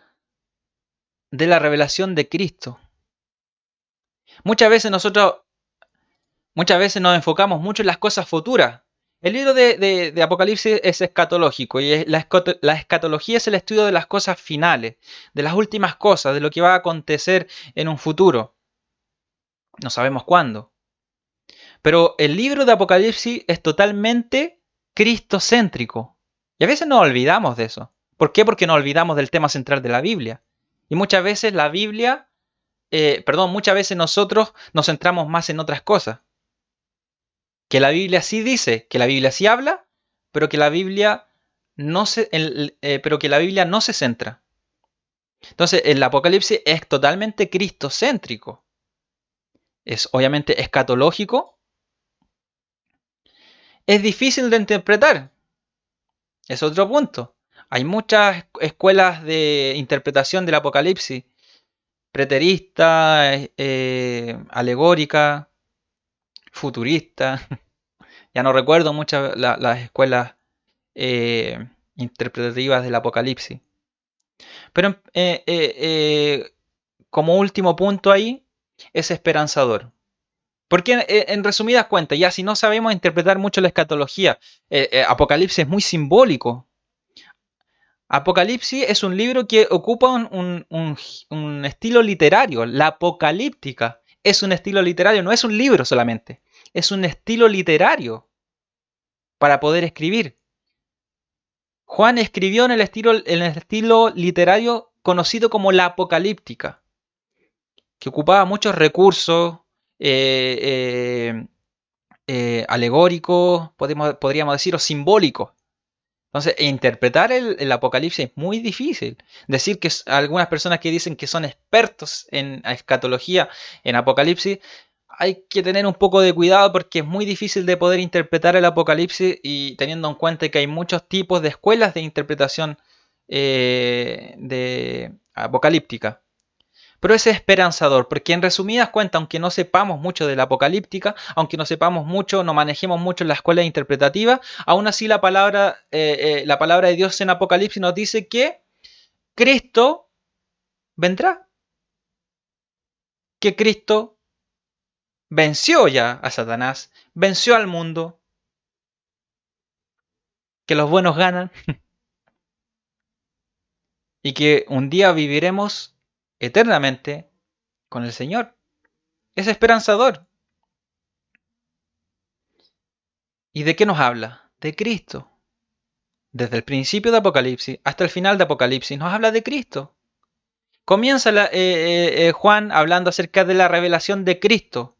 de la revelación de Cristo. Muchas veces nos enfocamos mucho en las cosas futuras. El libro de Apocalipsis es escatológico y la escatología es el estudio de las cosas finales, de las últimas cosas, de lo que va a acontecer en un futuro. No sabemos cuándo. Pero el libro de Apocalipsis es totalmente cristocéntrico. Y a veces nos olvidamos de eso. ¿Por qué? Porque nos olvidamos del tema central de la Biblia. Y muchas veces muchas veces nosotros nos centramos más en otras cosas. Que la Biblia sí dice, que la Biblia sí habla, pero que la Biblia no se centra. Entonces, el Apocalipsis es totalmente cristocéntrico. Es obviamente escatológico. Es difícil de interpretar. Es otro punto. Hay muchas escuelas de interpretación del Apocalipsis. Preterista, alegórica, futurista. Ya no recuerdo muchas las escuelas interpretativas del Apocalipsis. Pero como último punto ahí, es esperanzador. Porque en resumidas cuentas, ya si no sabemos interpretar mucho la escatología, Apocalipsis es muy simbólico. Apocalipsis es un libro que ocupa un estilo literario. La apocalíptica es un estilo literario, no es un libro solamente. Es un estilo literario para poder escribir. Juan escribió en el estilo literario conocido como la apocalíptica, que ocupaba muchos recursos alegóricos, podríamos decir, o simbólicos. Entonces, interpretar el Apocalipsis es muy difícil. Decir que algunas personas que dicen que son expertos en escatología, en Apocalipsis, hay que tener un poco de cuidado porque es muy difícil de poder interpretar el Apocalipsis y teniendo en cuenta que hay muchos tipos de escuelas de interpretación de apocalíptica. Pero es esperanzador, porque en resumidas cuentas, aunque no sepamos mucho de la apocalíptica, aunque no sepamos mucho, no manejemos mucho en la escuela interpretativa, aún así la palabra de Dios en Apocalipsis nos dice que Cristo vendrá, que Cristo venció ya a Satanás, venció al mundo, que los buenos ganan y que un día viviremos eternamente con el Señor. Es esperanzador. ¿Y de qué nos habla? De Cristo. Desde el principio de Apocalipsis hasta el final de Apocalipsis nos habla de Cristo. Comienza Juan hablando acerca de la revelación de Cristo,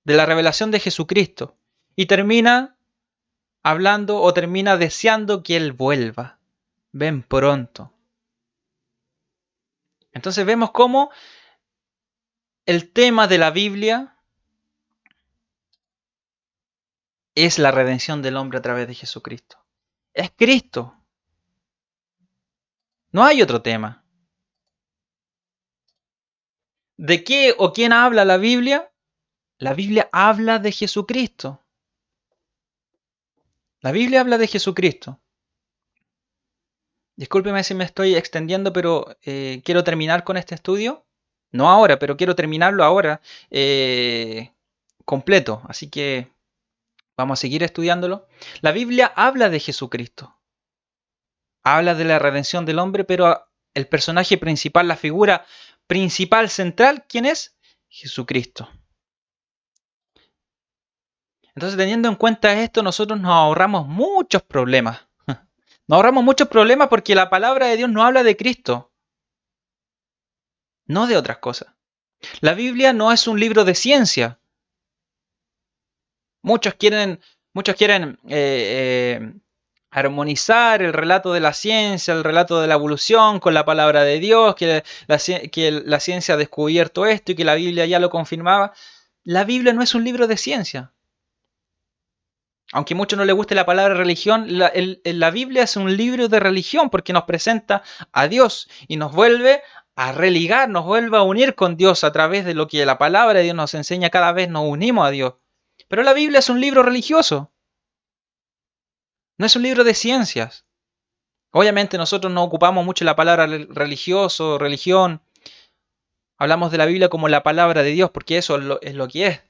de la revelación de Jesucristo, y termina hablando o termina deseando que Él vuelva. Ven pronto. Entonces vemos cómo el tema de la Biblia es la redención del hombre a través de Jesucristo. Es Cristo. No hay otro tema. ¿De qué o quién habla la Biblia? La Biblia habla de Jesucristo. La Biblia habla de Jesucristo. Discúlpeme si me estoy extendiendo, pero quiero terminar con este estudio. No ahora, pero quiero terminarlo ahora completo. Así que vamos a seguir estudiándolo. La Biblia habla de Jesucristo. Habla de la redención del hombre, pero el personaje principal, la figura principal, central, ¿quién es? Jesucristo. Entonces, teniendo en cuenta esto, nosotros nos ahorramos muchos problemas. Nos ahorramos muchos problemas porque la palabra de Dios no habla de Cristo, no de otras cosas. La Biblia no es un libro de ciencia. Muchos quieren armonizar el relato de la ciencia, el relato de la evolución con la palabra de Dios, que la ciencia ha descubierto esto y que la Biblia ya lo confirmaba. La Biblia no es un libro de ciencia. Aunque a muchos no les guste la palabra religión, la Biblia es un libro de religión porque nos presenta a Dios y nos vuelve a religar, nos vuelve a unir con Dios a través de lo que la palabra de Dios nos enseña. Cada vez nos unimos a Dios. Pero la Biblia es un libro religioso, no es un libro de ciencias. Obviamente nosotros no ocupamos mucho la palabra religioso, religión. Hablamos de la Biblia como la palabra de Dios porque eso es lo que es.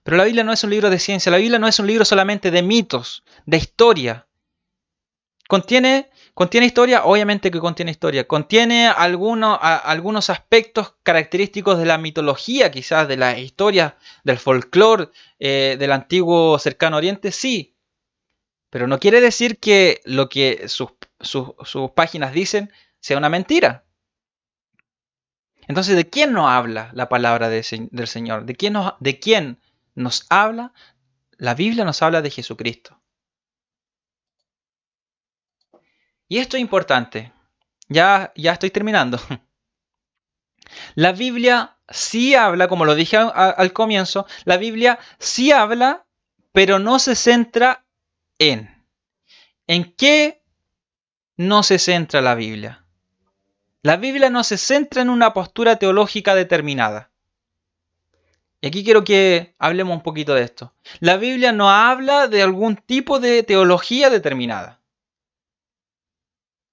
Pero la Biblia no es un libro de ciencia, la Biblia no es un libro solamente de mitos, de historia. ¿Contiene historia? Obviamente que contiene historia. ¿Contiene algunos aspectos característicos de la mitología, quizás de la historia, del folclore del antiguo cercano oriente? Sí. Pero no quiere decir que lo que sus páginas dicen sea una mentira. Entonces, ¿de quién nos habla la palabra del Señor? ¿De quién nos habla? La Biblia nos habla de Jesucristo. Y esto es importante. Ya estoy terminando. La Biblia sí habla, como lo dije al comienzo, la Biblia sí habla, pero no se centra en. ¿En qué no se centra la Biblia? La Biblia no se centra en una postura teológica determinada. Y aquí quiero que hablemos un poquito de esto. La Biblia no habla de algún tipo de teología determinada.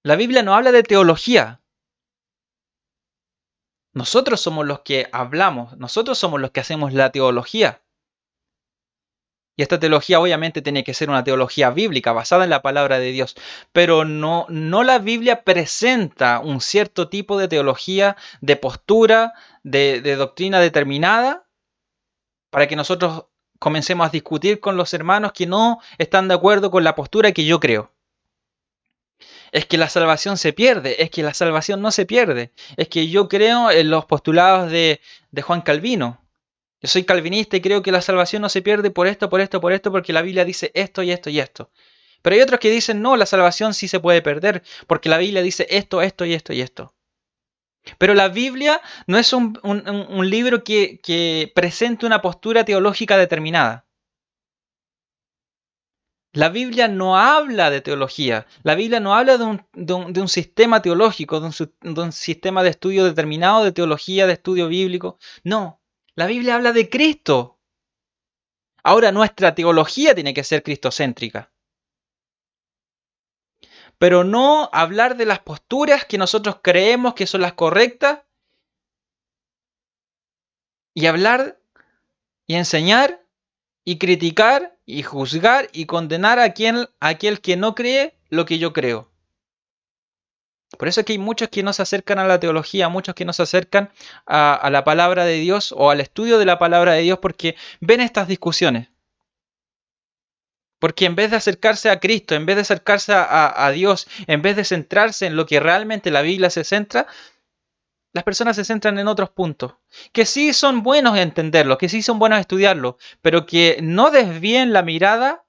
La Biblia no habla de teología. Nosotros somos los que hablamos, nosotros somos los que hacemos la teología. Y esta teología obviamente tiene que ser una teología bíblica, basada en la palabra de Dios. Pero no la Biblia presenta un cierto tipo de teología, de postura, de doctrina determinada, para que nosotros comencemos a discutir con los hermanos que no están de acuerdo con la postura que yo creo. Es que la salvación se pierde, es que la salvación no se pierde. Es que yo creo en los postulados de Juan Calvino. Yo soy calvinista y creo que la salvación no se pierde por esto, porque la Biblia dice esto y esto y esto. Pero hay otros que dicen, no, la salvación sí se puede perder, porque la Biblia dice esto, esto y esto y esto. Pero la Biblia no es un libro que presente una postura teológica determinada. La Biblia no habla de teología, la Biblia no habla de un sistema teológico, de un sistema de estudio determinado, de teología, de estudio bíblico. No, la Biblia habla de Cristo. Ahora nuestra teología tiene que ser cristocéntrica. Pero no hablar de las posturas que nosotros creemos que son las correctas y hablar y enseñar y criticar y juzgar y condenar a aquel que no cree lo que yo creo. Por eso es que hay muchos que no se acercan a la teología, muchos que no se acercan a la palabra de Dios o al estudio de la palabra de Dios porque ven estas discusiones. Porque en vez de acercarse a Cristo, en vez de acercarse a Dios, en vez de centrarse en lo que realmente la Biblia se centra, las personas se centran en otros puntos, que sí son buenos entenderlos, que sí son buenos estudiarlos, pero que no desvíen la mirada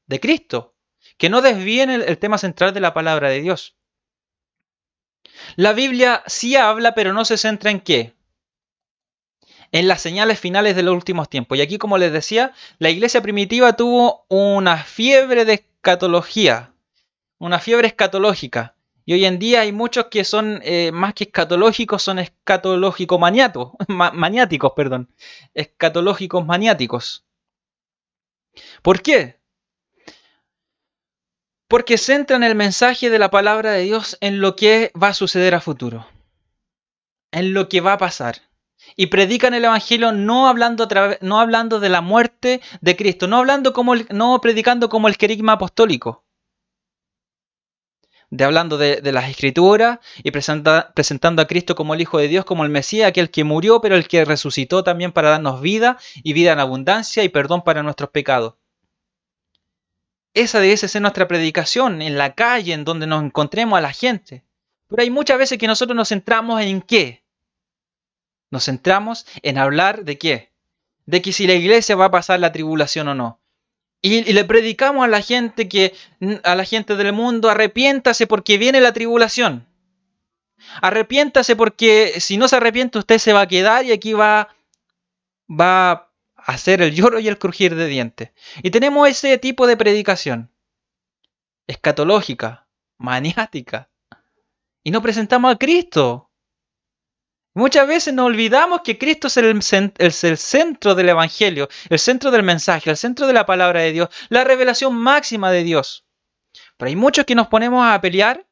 de Cristo, que no desvíen el tema central de la palabra de Dios. La Biblia sí habla, pero no se centra en qué. En las señales finales de los últimos tiempos. Y aquí, como les decía, la iglesia primitiva tuvo una fiebre de escatología, una fiebre escatológica. Y hoy en día hay muchos que son más que escatológicos, son escatológicos maniáticos, perdón. Escatológicos maniáticos. ¿Por qué? Porque centran el mensaje de la palabra de Dios en lo que va a suceder a futuro, en lo que va a pasar. Y predican el Evangelio no hablando, no hablando de la muerte de Cristo, no predicando como el querigma apostólico, de hablando de las Escrituras y presentando a Cristo como el Hijo de Dios, como el Mesías, aquel que murió, pero el que resucitó también para darnos vida y vida en abundancia y perdón para nuestros pecados. Esa debe ser nuestra predicación en la calle, en donde nos encontremos a la gente. Pero hay muchas veces que nosotros nos centramos en ¿qué? Nos centramos en hablar de qué. De que si la iglesia va a pasar la tribulación o no. Y le predicamos a la gente del mundo, arrepiéntase porque viene la tribulación. Arrepiéntase porque si no se arrepiente usted se va a quedar y aquí va a hacer el lloro y el crujir de dientes. Y tenemos ese tipo de predicación. Escatológica, maniática. Y no presentamos a Cristo. Muchas veces nos olvidamos que Cristo es el centro del Evangelio, el centro del mensaje, el centro de la palabra de Dios, la revelación máxima de Dios. Pero hay muchos que nos ponemos a pelear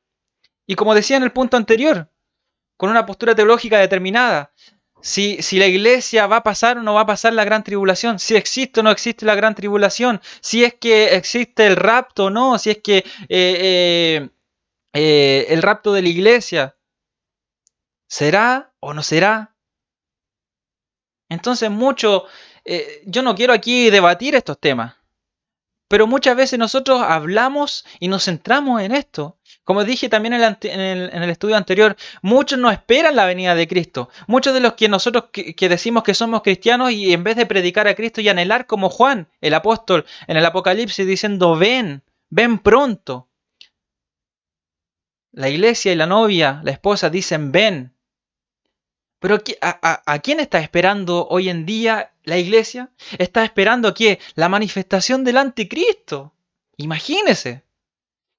y como decía en el punto anterior, con una postura teológica determinada, si la iglesia va a pasar o no va a pasar la gran tribulación, si existe o no existe la gran tribulación, si es que existe el rapto o no, si es que el rapto de la iglesia, ¿será o no será? Entonces yo no quiero aquí debatir estos temas, pero muchas veces nosotros hablamos y nos centramos en esto. Como dije también en el estudio anterior, muchos no esperan la venida de Cristo. Muchos de los que nosotros que decimos que somos cristianos y en vez de predicar a Cristo y anhelar como Juan, el apóstol, en el Apocalipsis diciendo, ven pronto. La iglesia y la novia, la esposa dicen, ven. Pero ¿a quién está esperando hoy en día la iglesia? Está esperando ¿qué? La manifestación del anticristo. Imagínese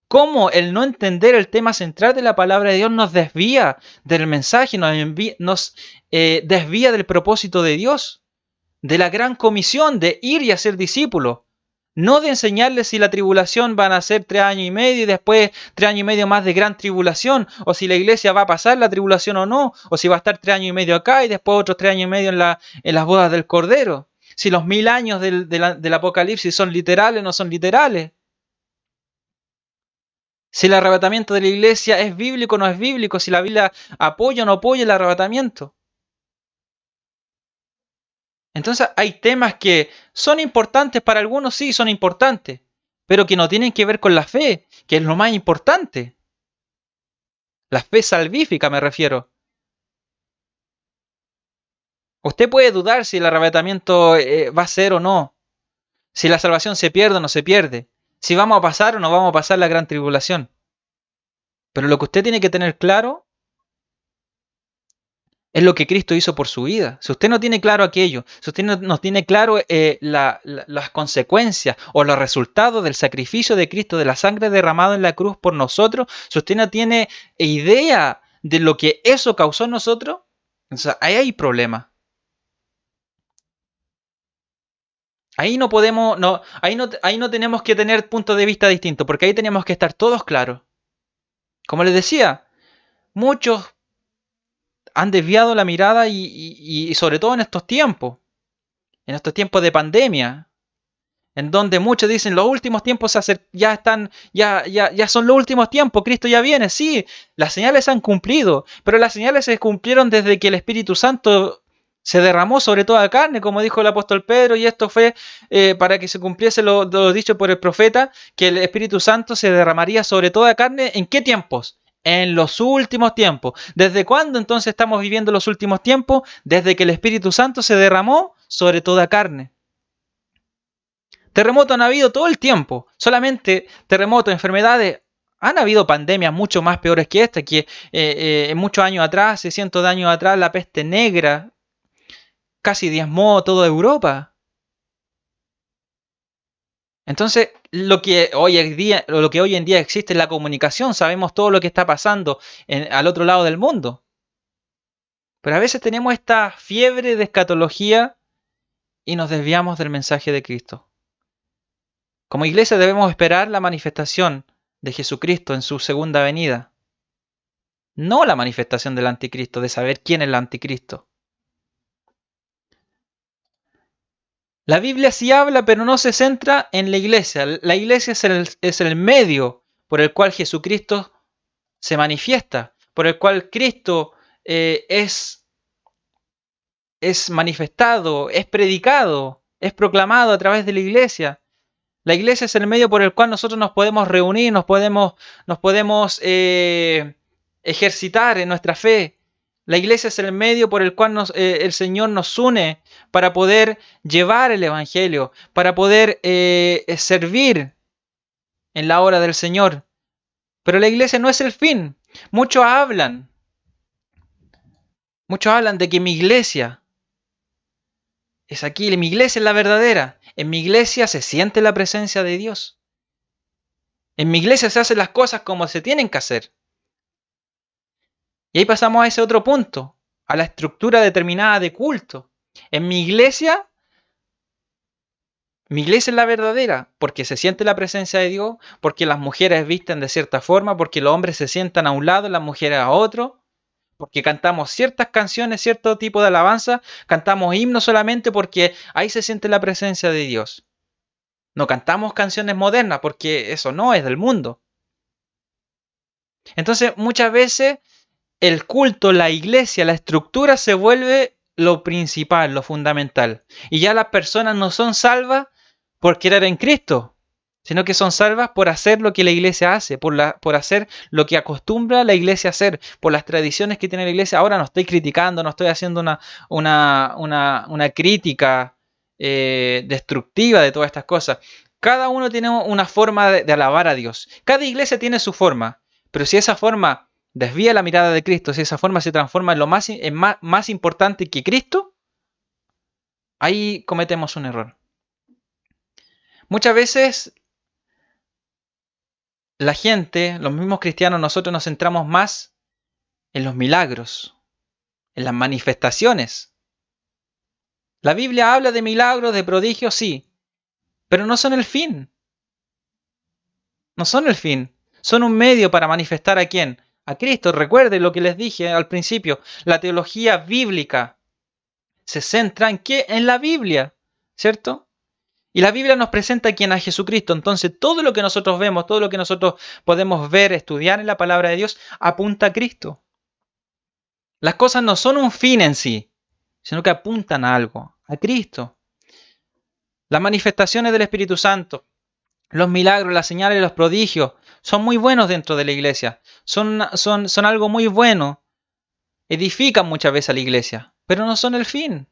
cómo el no entender el tema central de la palabra de Dios nos desvía del mensaje, nos desvía del propósito de Dios, de la gran comisión de ir y hacer discípulos. No de enseñarles si la tribulación van a ser 3 años y medio y después 3 años y medio más de gran tribulación, o si la iglesia va a pasar la tribulación o no, o si va a estar 3 años y medio acá y después otros 3 años y medio en las bodas del Cordero. Si los 1000 años del Apocalipsis son literales o no son literales. Si el arrebatamiento de la iglesia es bíblico o no es bíblico, si la Biblia apoya o no apoya el arrebatamiento. Entonces hay temas que son importantes para algunos, sí, son importantes, pero que no tienen que ver con la fe, que es lo más importante. La fe salvífica me refiero. Usted puede dudar si el arrebatamiento va a ser o no, si la salvación se pierde o no se pierde, si vamos a pasar o no vamos a pasar la gran tribulación. Pero lo que usted tiene que tener claro es lo que Cristo hizo por su vida. Si usted no tiene claro aquello, si usted no tiene claro las consecuencias o los resultados del sacrificio de Cristo, de la sangre derramada en la cruz por nosotros, si usted no tiene idea de lo que eso causó en nosotros, entonces ahí hay problema. Ahí no podemos, no, ahí no tenemos que tener puntos de vista distintos, porque ahí tenemos que estar todos claros. Como les decía, muchos han desviado la mirada y sobre todo en estos tiempos de pandemia. en donde muchos dicen los últimos tiempos ya son los últimos tiempos, Cristo ya viene. Sí, las señales se han cumplido, pero las señales se cumplieron desde que el Espíritu Santo se derramó sobre toda carne, como dijo el apóstol Pedro, y esto fue para que se cumpliese lo dicho por el profeta, que el Espíritu Santo se derramaría sobre toda carne. ¿En qué tiempos? En los últimos tiempos. ¿Desde cuándo entonces estamos viviendo los últimos tiempos? Desde que el Espíritu Santo se derramó sobre toda carne. Terremotos han habido todo el tiempo. Solamente terremotos, enfermedades. Han habido pandemias mucho más peores que esta, que muchos años atrás, 600 de años atrás, la peste negra casi diezmó toda Europa. Entonces, lo que hoy en día existe es la comunicación. Sabemos todo lo que está pasando al otro lado del mundo. Pero a veces tenemos esta fiebre de escatología y nos desviamos del mensaje de Cristo. Como iglesia debemos esperar la manifestación de Jesucristo en su segunda venida. No la manifestación del anticristo, de saber quién es el anticristo. La Biblia sí habla, pero no se centra en la iglesia. La iglesia es el medio por el cual Jesucristo se manifiesta, por el cual Cristo es manifestado, es predicado, es proclamado a través de la iglesia. La iglesia es el medio por el cual nosotros nos podemos reunir, nos podemos ejercitar en nuestra fe. La iglesia es el medio por el cual el Señor nos une para poder llevar el Evangelio, para poder servir en la obra del Señor. Pero la iglesia no es el fin. Muchos hablan de que mi iglesia es aquí, mi iglesia es la verdadera. En mi iglesia se siente la presencia de Dios. En mi iglesia se hacen las cosas como se tienen que hacer. Y ahí pasamos a ese otro punto, a la estructura determinada de culto. En mi iglesia es la verdadera, porque se siente la presencia de Dios, porque las mujeres visten de cierta forma, porque los hombres se sientan a un lado, las mujeres a otro, porque cantamos ciertas canciones, cierto tipo de alabanza, cantamos himnos solamente porque ahí se siente la presencia de Dios. No cantamos canciones modernas porque eso no es del mundo. Entonces, muchas veces el culto, la iglesia, la estructura se vuelve lo principal, lo fundamental. Y ya las personas no son salvas por querer en Cristo, sino que son salvas por hacer lo que la iglesia hace, por hacer lo que acostumbra la iglesia a hacer, por las tradiciones que tiene la iglesia. Ahora no estoy criticando, no estoy haciendo una crítica destructiva de todas estas cosas. Cada uno tiene una forma de alabar a Dios. Cada iglesia tiene su forma, pero si esa forma desvía la mirada de Cristo, si esa forma se transforma en lo más importante que Cristo, ahí cometemos un error. Muchas veces la gente, los mismos cristianos, nosotros nos centramos más en los milagros, en las manifestaciones. La Biblia habla de milagros, de prodigios, sí, pero no son el fin. No son el fin. Son un medio para manifestar ¿a quién? A Cristo. Recuerden lo que les dije al principio. La teología bíblica se centra en ¿qué? En la Biblia, ¿cierto? Y la Biblia nos presenta a quién, a Jesucristo. Entonces todo lo que nosotros vemos, todo lo que nosotros podemos ver, estudiar en la palabra de Dios, apunta a Cristo. Las cosas no son un fin en sí, sino que apuntan a algo, a Cristo. Las manifestaciones del Espíritu Santo, los milagros, las señales, los prodigios, son muy buenos dentro de la iglesia. Son algo muy bueno. Edifican muchas veces a la iglesia, pero no son el fin.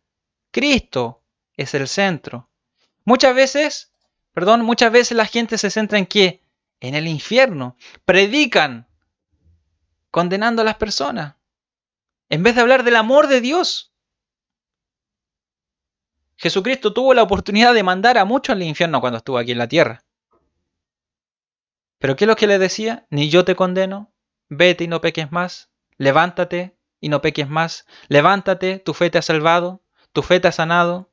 Cristo es el centro. Muchas veces la gente se centra en ¿qué? En el infierno. Predican condenando a las personas, en vez de hablar del amor de Dios. Jesucristo tuvo la oportunidad de mandar a muchos al infierno cuando estuvo aquí en la tierra. ¿Pero qué es lo que le decía? Ni yo te condeno, vete y no peques más, levántate y no peques más, levántate, tu fe te ha salvado, tu fe te ha sanado.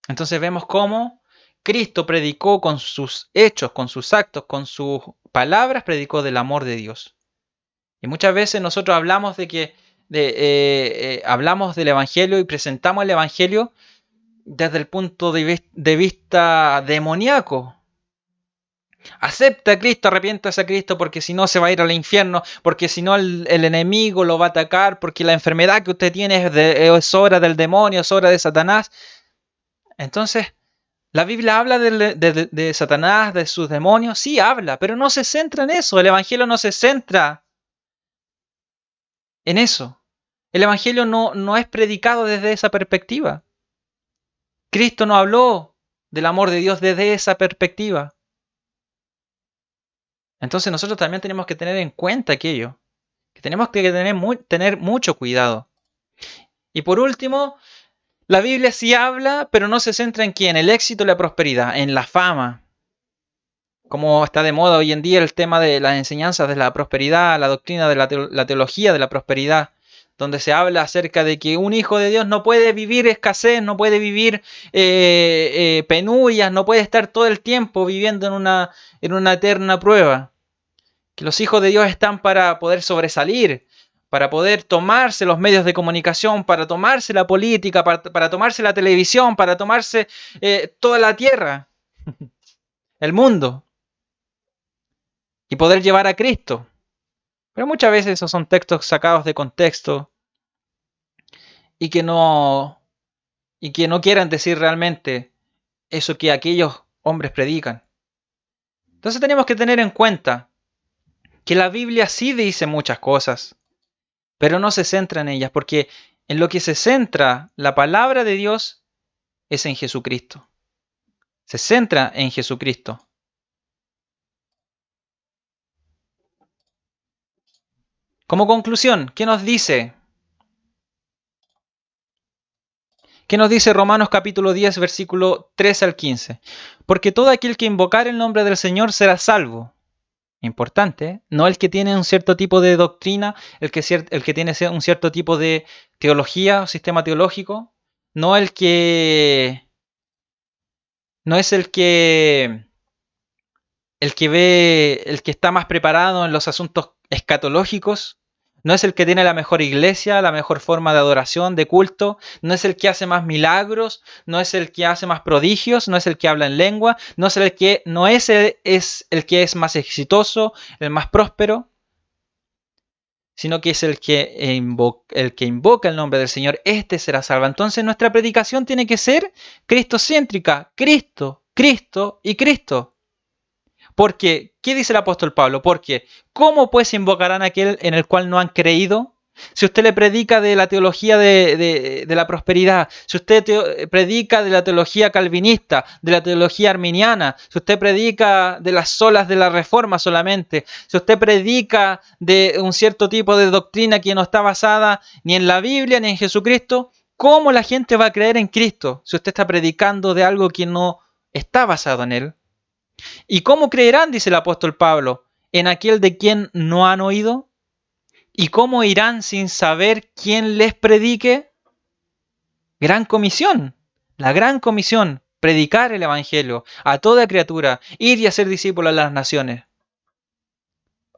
Entonces vemos cómo Cristo predicó con sus hechos, con sus actos, con sus palabras, predicó del amor de Dios. Y muchas veces nosotros hablamos hablamos del Evangelio y presentamos el Evangelio desde el punto de vista demoníaco. Acepta a Cristo, arrepiéntase a Cristo, porque si no se va a ir al infierno, porque si no el enemigo lo va a atacar, porque la enfermedad que usted tiene es obra del demonio, es obra de Satanás. Entonces, ¿la Biblia habla de Satanás, de sus demonios? Sí, habla, pero no se centra en eso. El Evangelio no se centra en eso. El Evangelio no es predicado desde esa perspectiva. Cristo no habló del amor de Dios desde esa perspectiva. Entonces nosotros también tenemos que tener en cuenta aquello, que tenemos que tener mucho cuidado. Y por último, la Biblia sí habla, pero no se centra en qué, en el éxito y la prosperidad, en la fama. Como está de moda hoy en día el tema de las enseñanzas de la prosperidad, la doctrina de la teología de la prosperidad, donde se habla acerca de que un hijo de Dios no puede vivir escasez, no puede vivir penurias, no puede estar todo el tiempo viviendo en una eterna prueba. Que los hijos de Dios están para poder sobresalir, para poder tomarse los medios de comunicación, para tomarse la política, para tomarse la televisión, para tomarse toda la tierra, el mundo, y poder llevar a Cristo. Pero muchas veces esos son textos sacados de contexto y y que no quieran decir realmente eso que aquellos hombres predican. Entonces tenemos que tener en cuenta que la Biblia sí dice muchas cosas, pero no se centra en ellas, porque en lo que se centra la palabra de Dios es en Jesucristo. Se centra en Jesucristo. Como conclusión, ¿qué nos dice? ¿Qué nos dice Romanos capítulo 10, versículo 13 al 15? Porque todo aquel que invocar el nombre del Señor será salvo. Importante, ¿eh? No el que tiene un cierto tipo de doctrina, el que tiene un cierto tipo de teología o sistema teológico, no el que no es el que está más preparado en los asuntos escatológicos, no es el que tiene la mejor iglesia, la mejor forma de adoración, de culto, no es el que hace más milagros, no es el que hace más prodigios, no es el que habla en lengua, es el que es más exitoso, el más próspero, sino que es el que invoca el nombre del Señor, este será salvo. Entonces nuestra predicación tiene que ser cristocéntrica, Cristo, Cristo y Cristo. Porque, ¿qué dice el apóstol Pablo? Porque, ¿cómo pues invocarán a aquel en el cual no han creído? Si usted le predica de la teología de la prosperidad, si usted predica de la teología calvinista, de la teología arminiana, si usted predica de las solas de la reforma solamente, si usted predica de un cierto tipo de doctrina que no está basada ni en la Biblia ni en Jesucristo, ¿cómo la gente va a creer en Cristo si usted está predicando de algo que no está basado en Él? ¿Y cómo creerán, dice el apóstol Pablo, en aquel de quien no han oído? ¿Y cómo irán sin saber quién les predique? Gran comisión, la gran comisión, predicar el Evangelio a toda criatura, ir y hacer discípulos a las naciones,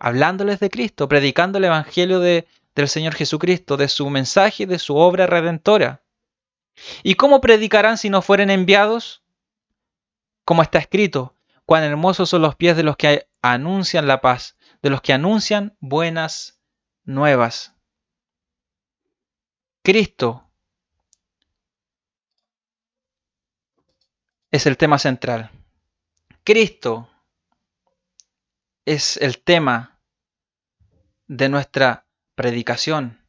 hablándoles de Cristo, predicando el Evangelio del Señor Jesucristo, de su mensaje, de su obra redentora. ¿Y cómo predicarán si no fueren enviados? Como está escrito, cuán hermosos son los pies de los que anuncian la paz, de los que anuncian buenas nuevas. Cristo es el tema central. Cristo es el tema de nuestra predicación,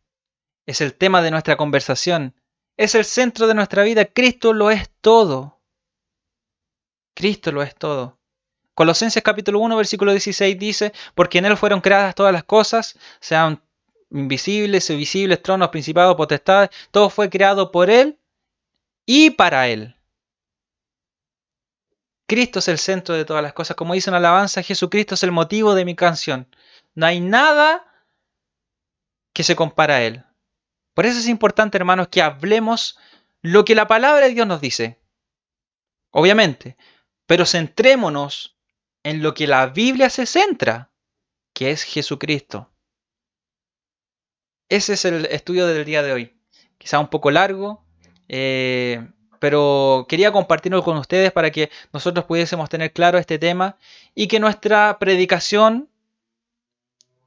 es el tema de nuestra conversación, es el centro de nuestra vida. Cristo lo es todo. Cristo lo es todo. Colosenses capítulo 1, versículo 16 dice, porque en Él fueron creadas todas las cosas, sean invisibles o visibles, tronos, principados, potestades, todo fue creado por Él y para Él. Cristo es el centro de todas las cosas. Como dice una alabanza, Jesucristo es el motivo de mi canción. No hay nada que se compara a Él. Por eso es importante, hermanos, que hablemos lo que la palabra de Dios nos dice. Obviamente. Pero centrémonos en lo que la Biblia se centra, que es Jesucristo. Ese es el estudio del día de hoy. Quizá un poco largo, pero quería compartirlo con ustedes para que nosotros pudiésemos tener claro este tema y que nuestra predicación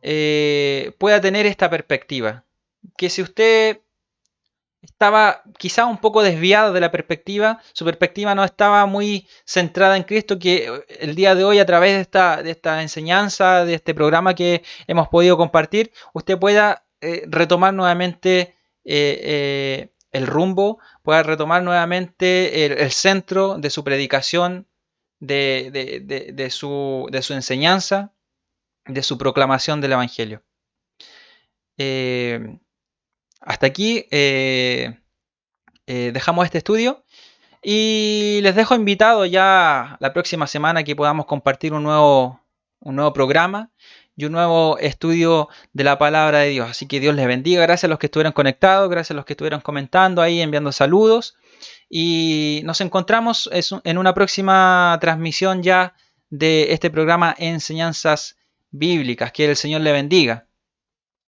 pueda tener esta perspectiva. Que si usted estaba quizá un poco desviado de la perspectiva, su perspectiva no estaba muy centrada en Cristo, que el día de hoy a través de esta enseñanza, de este programa que hemos podido compartir, usted pueda retomar nuevamente el rumbo, pueda retomar nuevamente el centro de su predicación, de su enseñanza, de su proclamación del Evangelio. Hasta aquí dejamos este estudio y les dejo invitado ya la próxima semana que podamos compartir un nuevo programa y un nuevo estudio de la palabra de Dios. Así que Dios les bendiga. Gracias a los que estuvieron conectados, gracias a los que estuvieron comentando ahí, enviando saludos. Y nos encontramos en una próxima transmisión ya de este programa Enseñanzas Bíblicas. Que el Señor le bendiga.